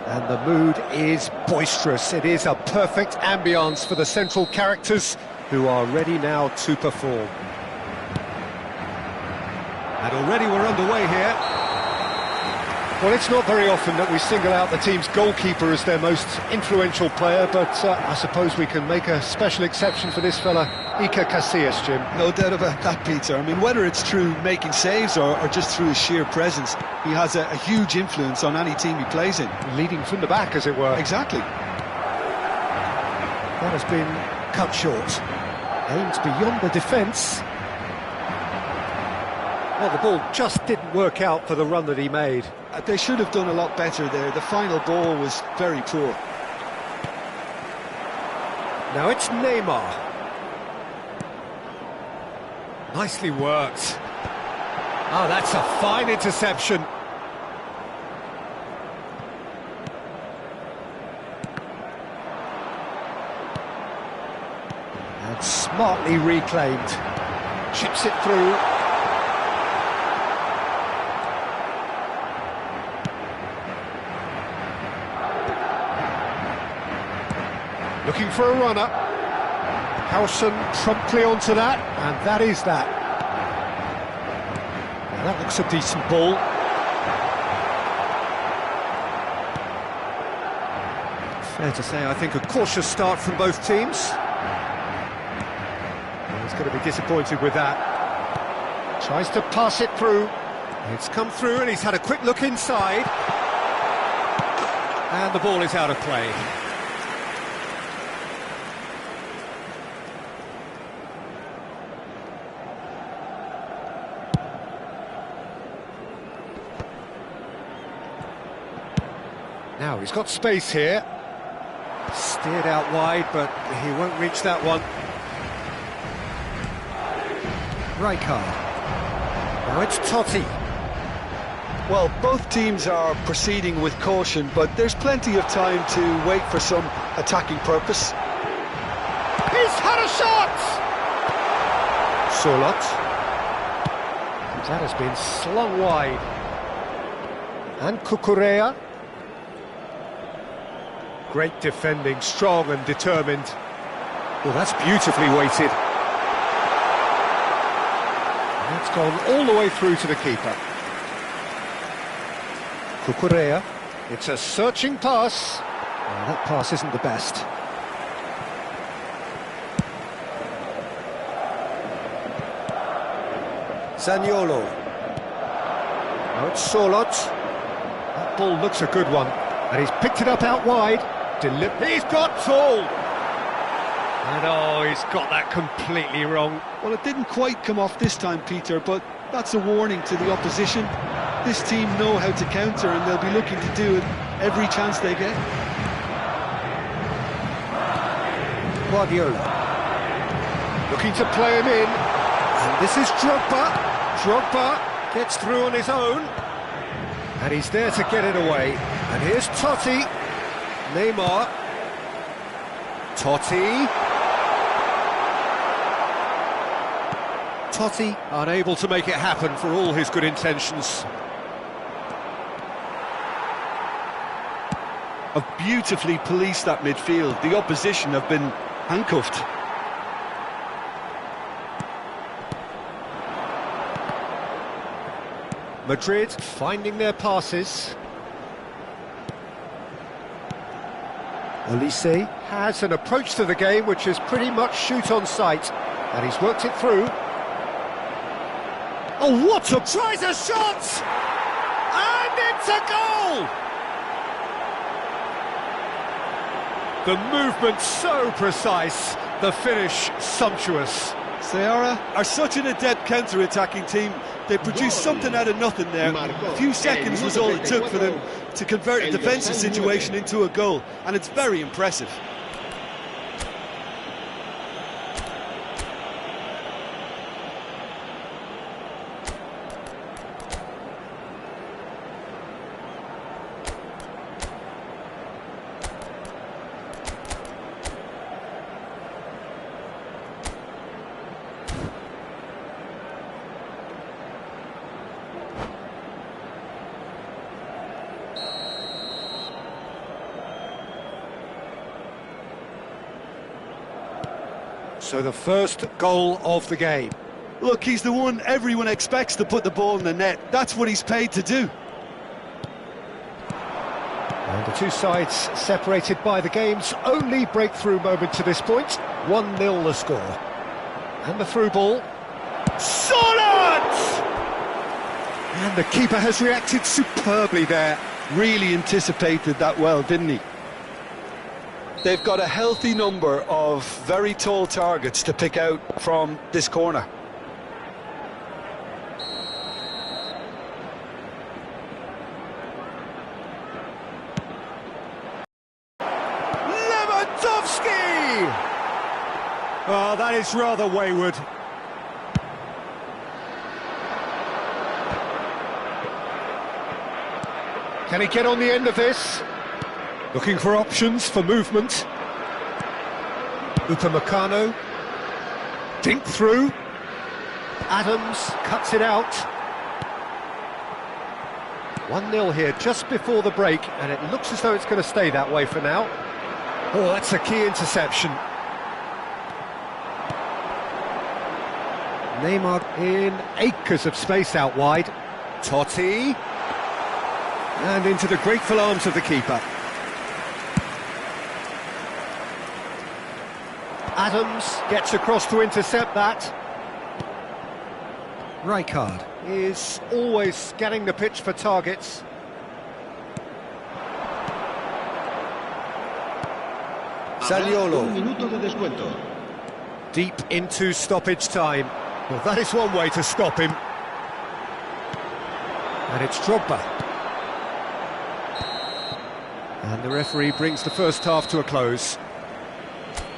And the mood is boisterous. It is a perfect ambience for the central characters who are ready now to perform. And already we're underway here. Well, it's not very often that we single out the team's goalkeeper as their most influential player, but I suppose we can make a special exception for this fella, Iker Casillas, Jim. No doubt about that, Peter. I mean, whether it's through making saves or just through his sheer presence, he has a huge influence on any team he plays in. Leading from the back, as it were. Exactly. That has been cut short. Aimed beyond the defence. Well, the ball just didn't work out for the run that he made. They should have done a lot better there. The final ball was very poor. Now it's Neymar. Nicely worked. Oh, that's a fine interception. And smartly reclaimed. Chips it through. Looking for a runner. Howson promptly onto that, and that is that. Now that looks a decent ball. Fair to say, I think, a cautious start from both teams. Well, he's going to be disappointed with that. Tries to pass it through. It's come through, and he's had a quick look inside. And the ball is out of play. Now he's got space here. Steered out wide, but he won't reach that one. Rijkaard. Now it's Totti. Well, both teams are proceeding with caution, but there's plenty of time to wait for some attacking purpose. He's had a shot! Solot. That has been slung wide. And Cucurella. Great defending, strong and determined. Well, that's beautifully weighted. And that's gone all the way through to the keeper. Cucurella. It's a searching pass. Well, that pass isn't the best. Zaniolo. Now it's Solot. That ball looks a good one. And he's picked it up out wide. He's got tall. And oh, he's got that completely wrong. Well, it didn't quite come off this time, Peter, but that's a warning to the opposition. This team know how to counter, and they'll be looking to do it every chance they get. Guardiola. Looking to play him in. And this is Drogba. Drogba gets through on his own. And he's there to get it away. And here's Totti. Neymar. Totti. Totti unable to make it happen for all his good intentions. Have beautifully policed that midfield. The opposition have been handcuffed. Madrid finding their passes. Olise has an approach to the game which is pretty much shoot on sight, and he's worked it through. Oh, what a... Tries a shot! And it's a goal! The movement so precise, the finish sumptuous. Ceará are such an adept counter-attacking team. They produced something out of nothing there. A few seconds was all it took for them to convert a defensive situation into a goal, and it's very impressive. So the first goal of the game. Look, he's the one everyone expects to put the ball in the net. That's what he's paid to do. And the two sides separated by the game's only breakthrough moment to this point. 1-0 the score. And the through ball. Solid! And the keeper has reacted superbly there. Really anticipated that well, didn't he? They've got a healthy number of very tall targets to pick out from this corner. Oh, that is rather wayward. Can he get on the end of this? Looking for options for movement. Upamecano. Dink through. Adams cuts it out. 1-0 here just before the break, and it looks as though it's going to stay that way for now. Oh, that's a key interception. Neymar in acres of space out wide. Totti. And into the grateful arms of the keeper. Adams gets across to intercept that. Rijkaard is always scanning the pitch for targets. Zaniolo. Un minuto de descuento. Deep into stoppage time. Well, that is one way to stop him. And it's Drogba. And the referee brings the first half to a close.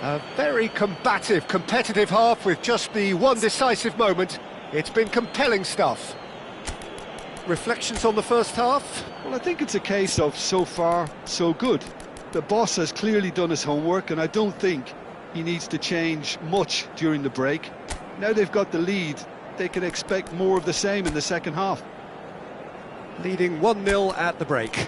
A very combative, competitive half with just the one decisive moment. It's been compelling stuff. Reflections on the first half? Well, I think it's a case of so far, so good. The boss has clearly done his homework, and I don't think he needs to change much during the break. Now they've got the lead, they can expect more of the same in the second half. Leading 1-0 at the break.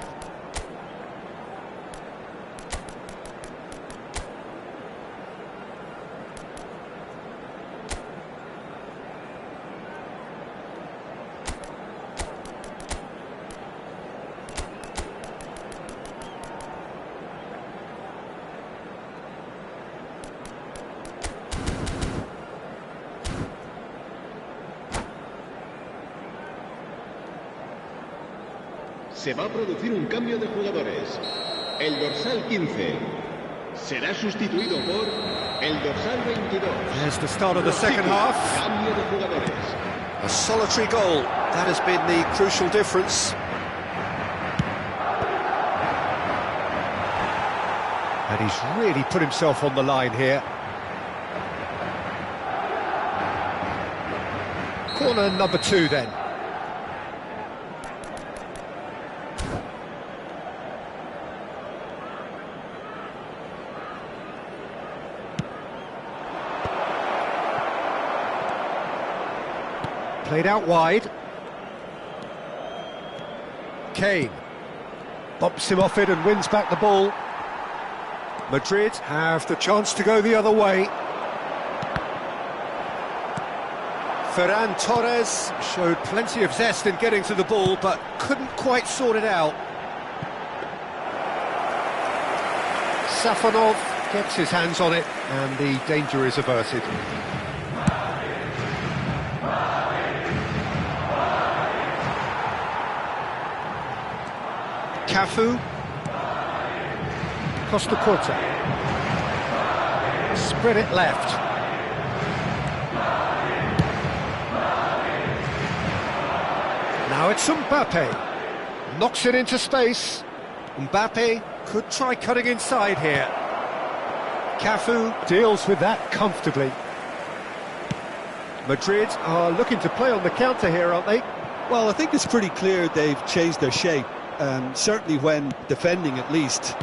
Se va a producir un cambio de jugadores. El dorsal 15 será sustituido por el dorsal 22. There's the start of the second half. Cambio de jugadores. A solitary goal. That has been the crucial difference. And he's really put himself on the line here. Corner number 2 then. Played out wide. Kane bumps him off it and wins back the ball. Madrid have the chance to go the other way. Ferran Torres showed plenty of zest in getting to the ball, but couldn't quite sort it out. Safonov gets his hands on it, and the danger is averted. Cafu. Costa Corta. Spread it left. Now it's Mbappe. Knocks it into space. Mbappe could try cutting inside here. Cafu deals with that comfortably. Madrid are looking to play on the counter here, aren't they? Well, I think it's pretty clear they've changed their shape. Certainly when defending at least,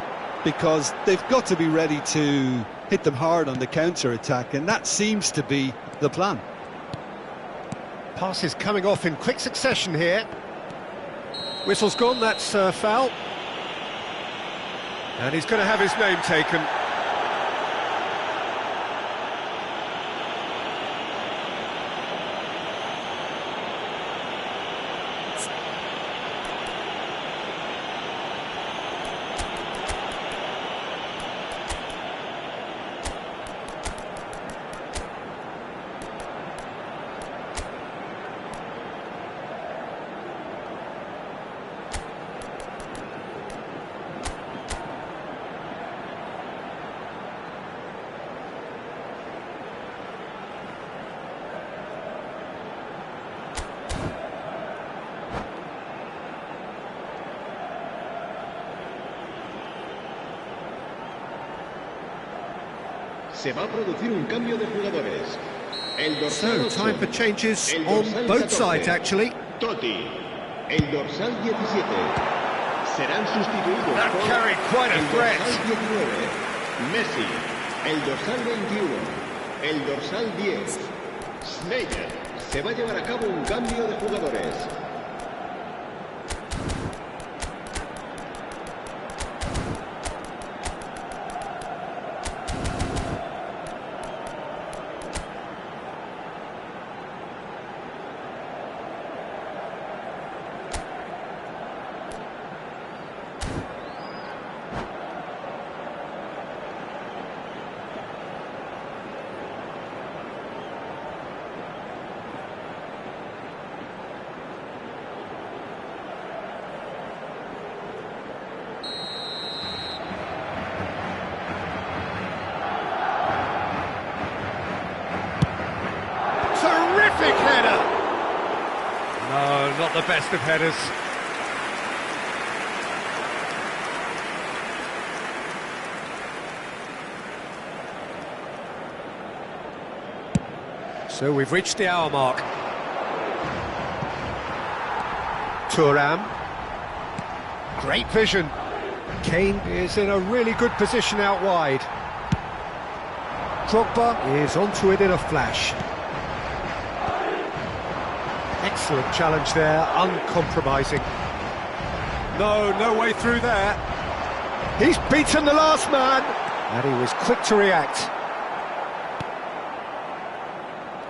because they've got to be ready to hit them hard on the counter-attack, and that seems to be the plan. Passes coming off in quick succession here. Whistle's gone, that's foul. And he's going to have his name taken. Se va a producir un cambio de jugadores. El dorsal So, time for changes el on dorsal both 14, sides, actually. Totti. El dorsal 17. Serán sustituidos That por carried quite a el threat. dorsal 19. Messi. El dorsal 21. El dorsal 10. Schneider. Se va a llevar a cabo un cambio de jugadores. Terrific header! No, not the best of headers. So we've reached the hour mark. Thuram. Great vision. Kane is in a really good position out wide. Drogba is onto it in a flash. Excellent challenge there, uncompromising. No way through there. He's beaten the last man, and he was quick to react.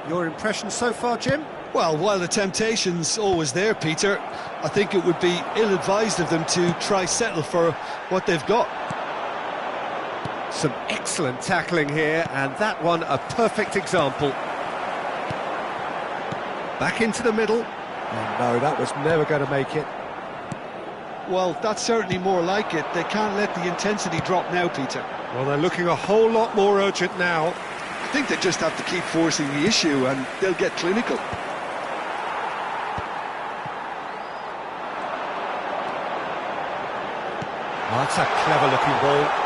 Your impression so far, Jim? Well, while the temptation's always there, Peter, I think it would be ill-advised of them to try settle for what they've got. Some excellent tackling here, and that one a perfect example. Back into the middle. And no, that was never going to make it. Well, that's certainly more like it. They can't let the intensity drop now, Peter. Well, they're looking a whole lot more urgent now. I think they just have to keep forcing the issue and they'll get clinical. Oh, that's a clever-looking ball.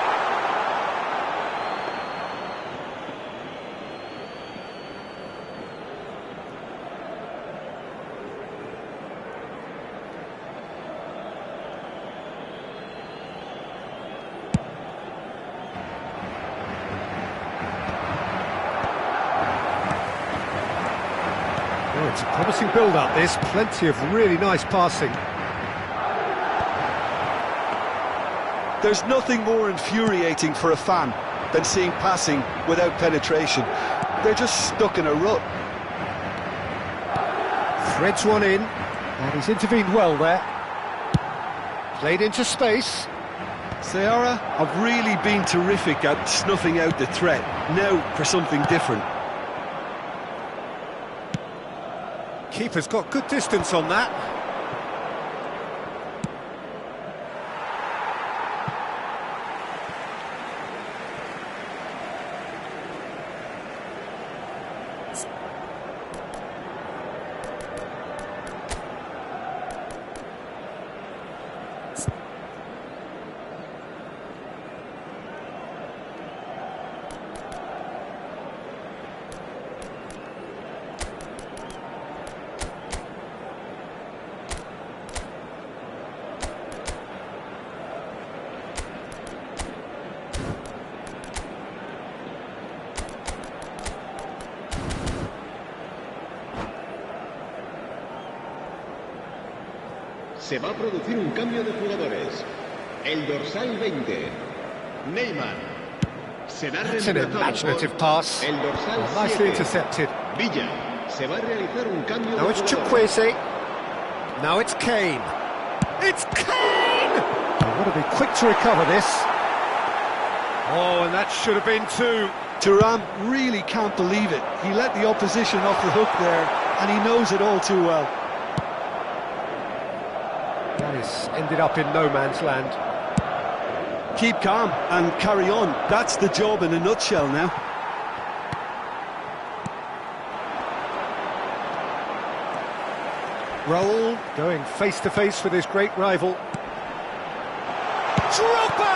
Oh, it's a promising build-up, this. Plenty of really nice passing. There's nothing more infuriating for a fan than seeing passing without penetration. They're just stuck in a rut. Threads one in, and he's intervened well there. Played into space. Seara have really been terrific at snuffing out the threat. Now for something different. Keeper's got good distance on that. Se va a producir un cambio de jugadores. El dorsal 20. Neymar. Será It's an reemplazado imaginative por pass. el dorsal Oh, nicely 7. intercepted. Villa. Se va a realizar un cambio Now de it's jugadores. Chukwueze. Now it's Kane. It's Kane! They've got to be quick to recover this. Oh, and that should have been two. Thuram really can't believe it. He let the opposition off the hook there, and he knows it all too well. That has ended up in no man's land. Keep calm and carry on. That's the job in a nutshell now. Raul going face-to-face with his great rival. Drogba!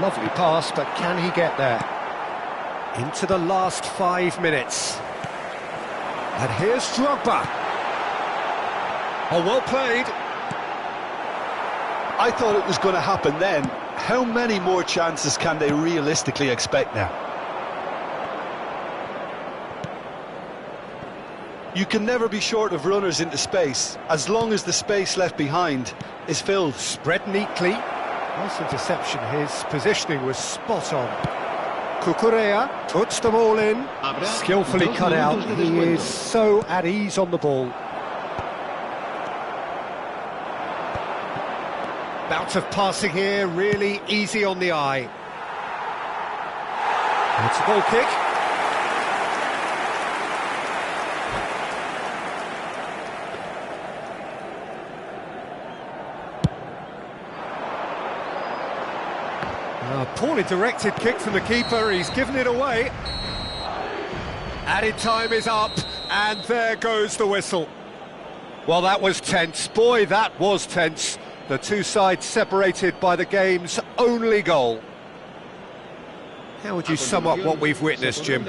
Lovely pass, but can he get there? Into the last 5 minutes. And here's Drogba. Oh, well played. I thought it was going to happen then. How many more chances can they realistically expect now? You can never be short of runners into space, as long as the space left behind is filled. Spread neatly. Nice interception. His positioning was spot on. Cucurella puts them all in. Skillfully cut out. He is so at ease on the ball. Bout of passing here, really easy on the eye. It's a goal kick. A poorly directed kick from the keeper, he's given it away. Added time is up, and there goes the whistle. Well, that was tense. Boy, that was tense. The two sides separated by the game's only goal. How would you sum up what we've witnessed, Jim?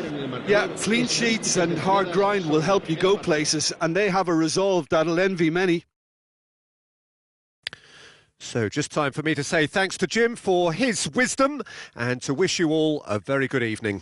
Yeah, clean sheets and hard grind will help you go places, and they have a resolve that'll envy many. So just time for me to say thanks to Jim for his wisdom and to wish you all a very good evening.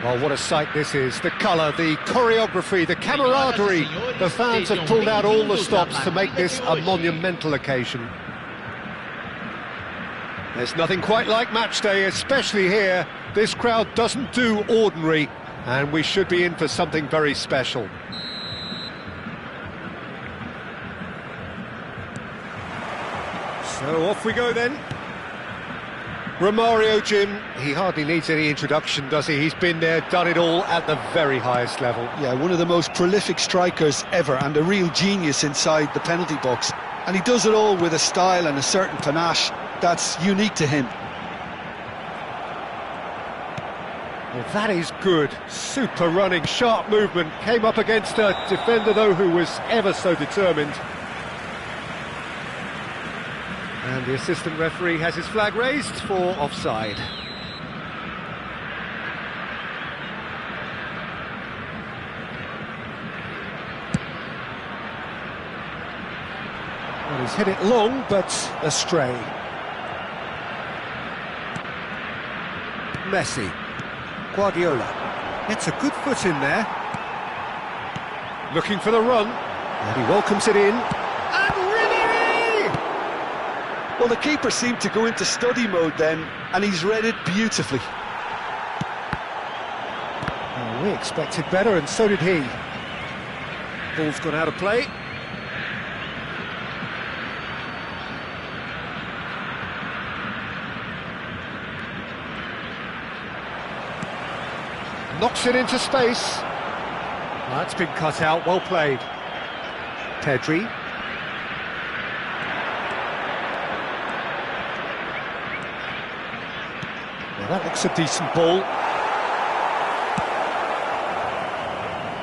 Well, what a sight this is. The colour, the choreography, the camaraderie. The fans have pulled out all the stops to make this a monumental occasion. There's nothing quite like match day, especially here. This crowd doesn't do ordinary, and we should be in for something very special. So off we go then. Romario, Jim, he hardly needs any introduction, does he? He's been there, done it all at the very highest level. Yeah, one of the most prolific strikers ever and a real genius inside the penalty box. And he does it all with a style and a certain panache that's unique to him. Well, that is good. Super running, sharp movement. Came up against a defender, though, who was ever so determined. And the assistant referee has his flag raised for offside. Well, he's hit it long, but astray. Messi. Guardiola. Gets a good foot in there. Looking for the run. And he welcomes it in. Well, the keeper seemed to go into study mode then, and he's read it beautifully. Well, we expected better, and so did he. Ball's gone out of play. Knocks it into space. That's been cut out, well played. Pedri. That looks a decent ball.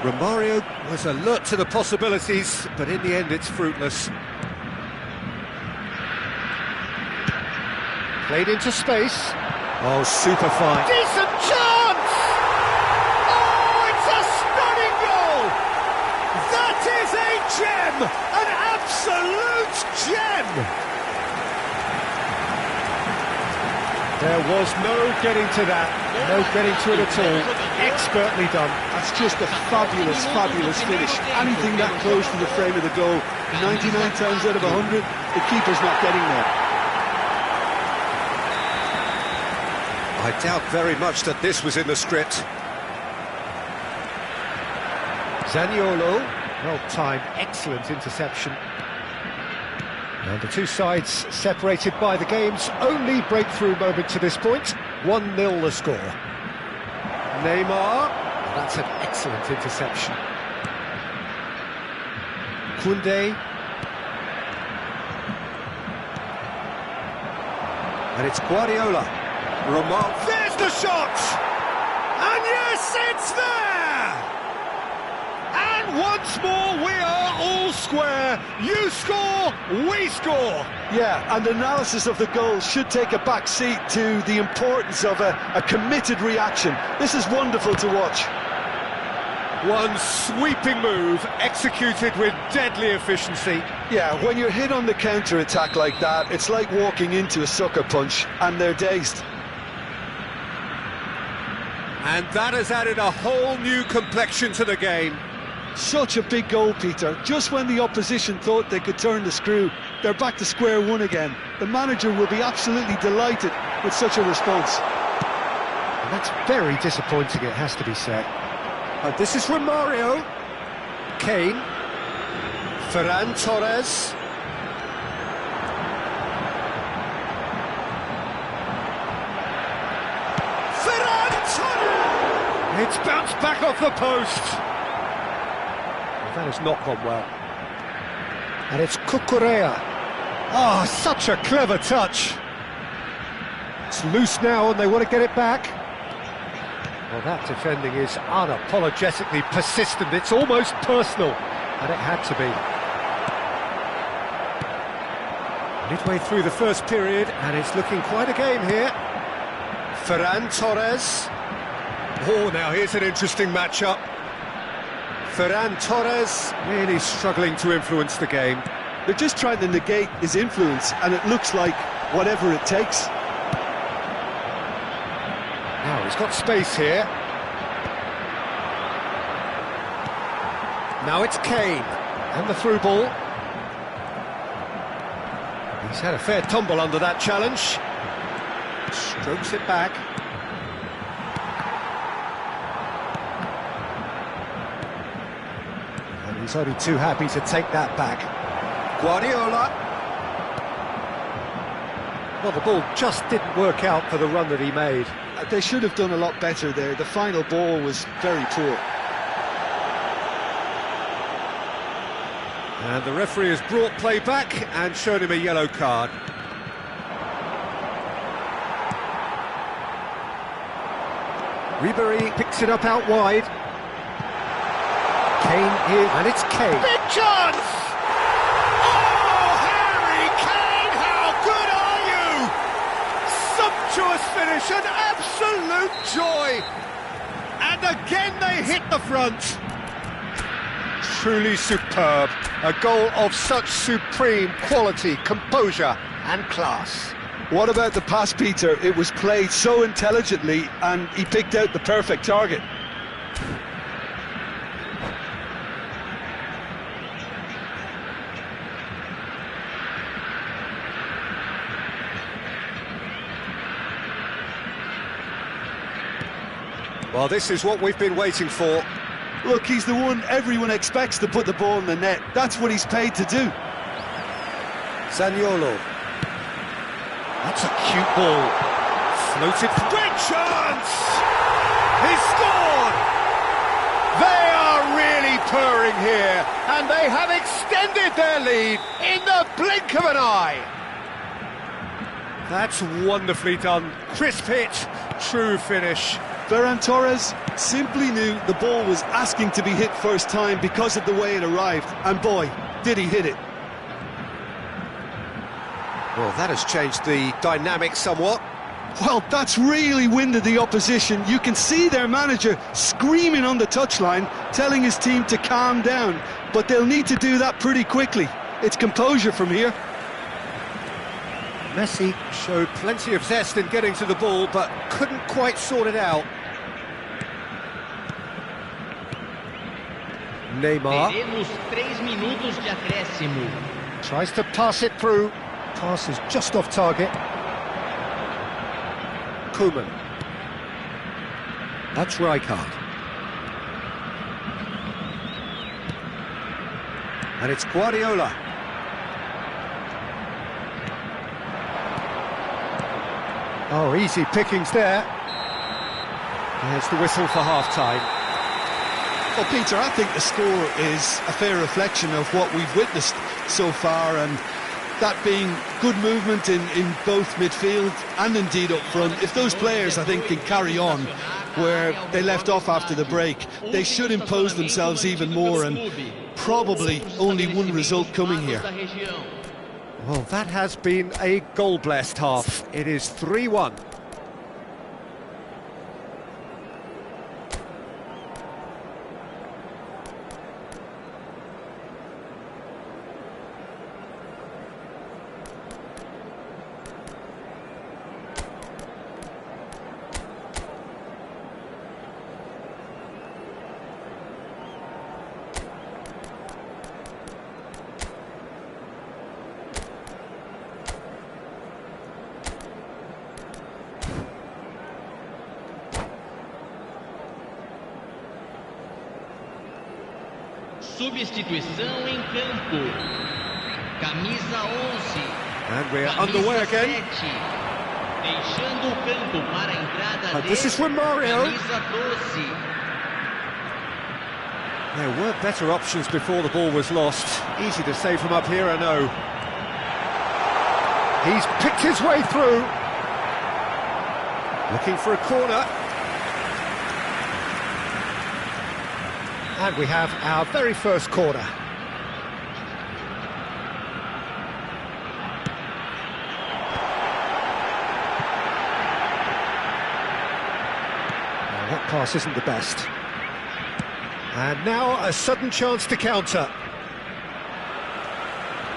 Romario was alert to the possibilities, but in the end it's fruitless. Played into space. Oh, super fine. Decent chance! Oh, it's a stunning goal! That is a gem! An absolute gem! There was no getting to that, no getting to it at all. Expertly done. That's just a fabulous, fabulous finish. Anything that close to the frame of the goal, 99 times out of 100, the keeper's not getting there. I doubt very much that this was in the script. Zaniolo, well-timed, excellent interception. And the two sides separated by the game's only breakthrough moment to this point. 1-0 the score. Neymar, that's an excellent interception. Koundé. And it's Guardiola. Romario. There's the shot! And yes, it's there! And once more, we are all square. You score, we score. Yeah, and analysis of the goal should take a back seat to the importance of a committed reaction. This is wonderful to watch. One sweeping move, executed with deadly efficiency. Yeah, when you're hit on the counter-attack like that, it's like walking into a sucker punch, and they're dazed. And that has added a whole new complexion to the game. Such a big goal, Peter. Just when the opposition thought they could turn the screw, they're back to square one again. The manager will be absolutely delighted with such a response. And that's very disappointing, it has to be said. This is Romario. Kane. Ferran Torres. Ferran Torres! It's bounced back off the post. That has not gone well. And it's Cucurella. Oh, such a clever touch. It's loose now and they want to get it back. Well, that defending is unapologetically persistent. It's almost personal, and it had to be. Midway through the first period, and it's looking quite a game here. Ferran Torres. Oh, now here's an interesting matchup. Ferran Torres really struggling to influence the game. They're just trying to negate his influence, and it looks like whatever it takes. Now he's got space here. Now it's Kane, and the through ball. He's had a fair tumble under that challenge. Strokes it back. And he's only too happy to take that back. Guardiola. Well, the ball just didn't work out for the run that he made. They should have done a lot better there. The final ball was very poor. And the referee has brought play back and shown him a yellow card. Ribery picks it up out wide. Kane here, and it's Kane. Big chance! Oh, Harry Kane, how good are you? Sumptuous finish, an absolute joy. And again they hit the front. Truly superb. A goal of such supreme quality, composure and class. What about the pass, Peter? It was played so intelligently and he picked out the perfect target. Well, this is what we've been waiting for. Look, he's the one everyone expects to put the ball in the net. That's what he's paid to do. Zaniolo. That's a cute ball. Floated. Great chance! He scored! They are really purring here, and they have extended their lead in the blink of an eye. That's wonderfully done. Crisp hit, true finish. Ferran Torres simply knew the ball was asking to be hit first time because of the way it arrived, and boy, did he hit it. Well, that has changed the dynamic somewhat. Well, that's really winded the opposition. You can see their manager screaming on the touchline, telling his team to calm down, but they'll need to do that pretty quickly. It's composure from here. Messi showed plenty of zest in getting to the ball, but couldn't quite sort it out. Neymar Teremos 3 minutos de acréscimo. tries to pass it through. Pass is just off target. Koeman. That's Rijkaard. And it's Guardiola. Oh, easy pickings there. There's the whistle for half-time. Well, Peter, I think the score is a fair reflection of what we've witnessed so far, and that being good movement in both midfield and indeed up front. If those players, I think, can carry on where they left off after the break, they should impose themselves even more, and probably only one result coming here. Well, that has been a goal-blessed half. It is 3-1. Substituição em campo. Camisa 11. And we're underway again. Deixando o campo para a entrada And this is from Mario. Camisa 12. There were better options before the ball was lost. Easy to say from up here, I know. He's picked his way through. Looking for a corner. And we have our very first corner. Now, that pass isn't the best. And now a sudden chance to counter.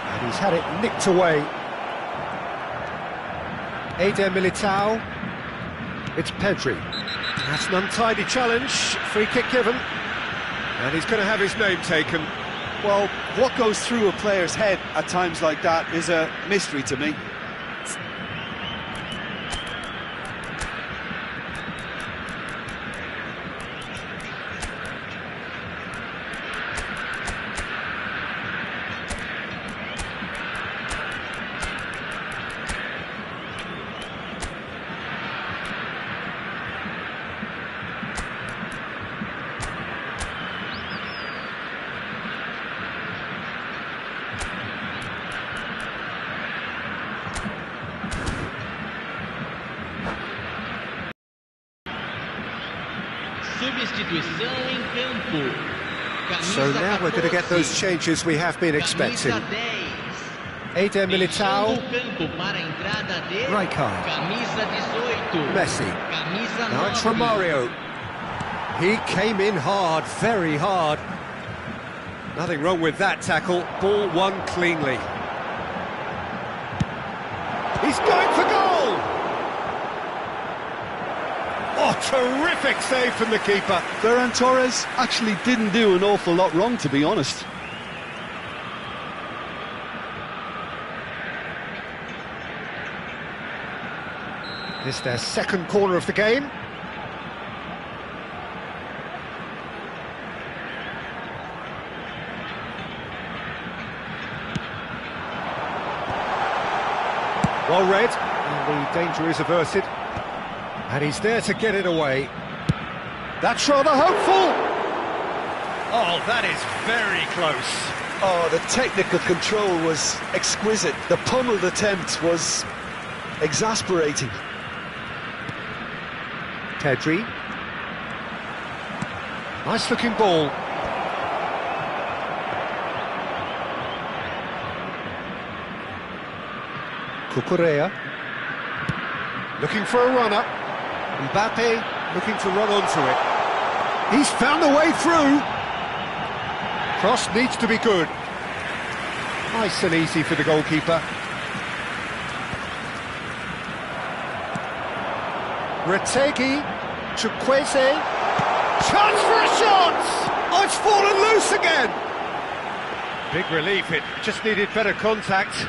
And he's had it nicked away. Eder Militao. It's Pedri. That's an untidy challenge. Free kick given. And he's going to have his name taken. Well, what goes through a player's head at times like that is a mystery to me. Substituição em campo. So now we're going to get those changes we have been expecting. Eder Militao, Rijkaard, Messi. Now it's Romario. He came in hard, very hard. Nothing wrong with that tackle. Ball won cleanly. He's going for goal! Oh, terrific save from the keeper. Ferran Torres actually didn't do an awful lot wrong, to be honest. This is their second corner of the game. Well read, and the danger is averted. And he's there to get it away. That's rather hopeful. Oh, that is very close. Oh, the technical control was exquisite. The pummeled attempt was exasperating. Pedri. Nice looking ball. Cucurella. Looking for a runner. Mbappe looking to run onto it. He's found a way through. Cross needs to be good. Nice and easy for the goalkeeper. Retegi, Chukwueze. Chance for a shot! Oh, it's fallen loose again! Big relief, it just needed better contact.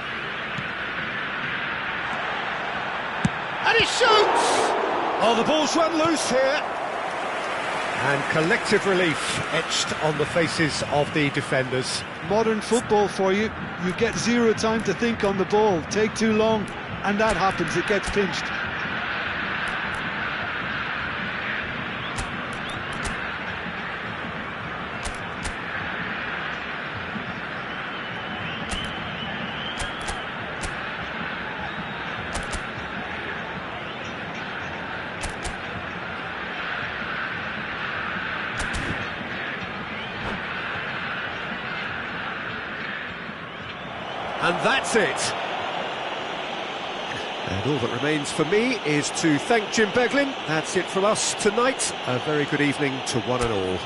And he shoots! Oh, the ball's run loose here. And collective relief etched on the faces of the defenders. Modern football for you. You get zero time to think on the ball. Take too long, and that happens. It gets pinched. And that's it. And all that remains for me is to thank Jim Beglin. That's it from us tonight. A very good evening to one and all.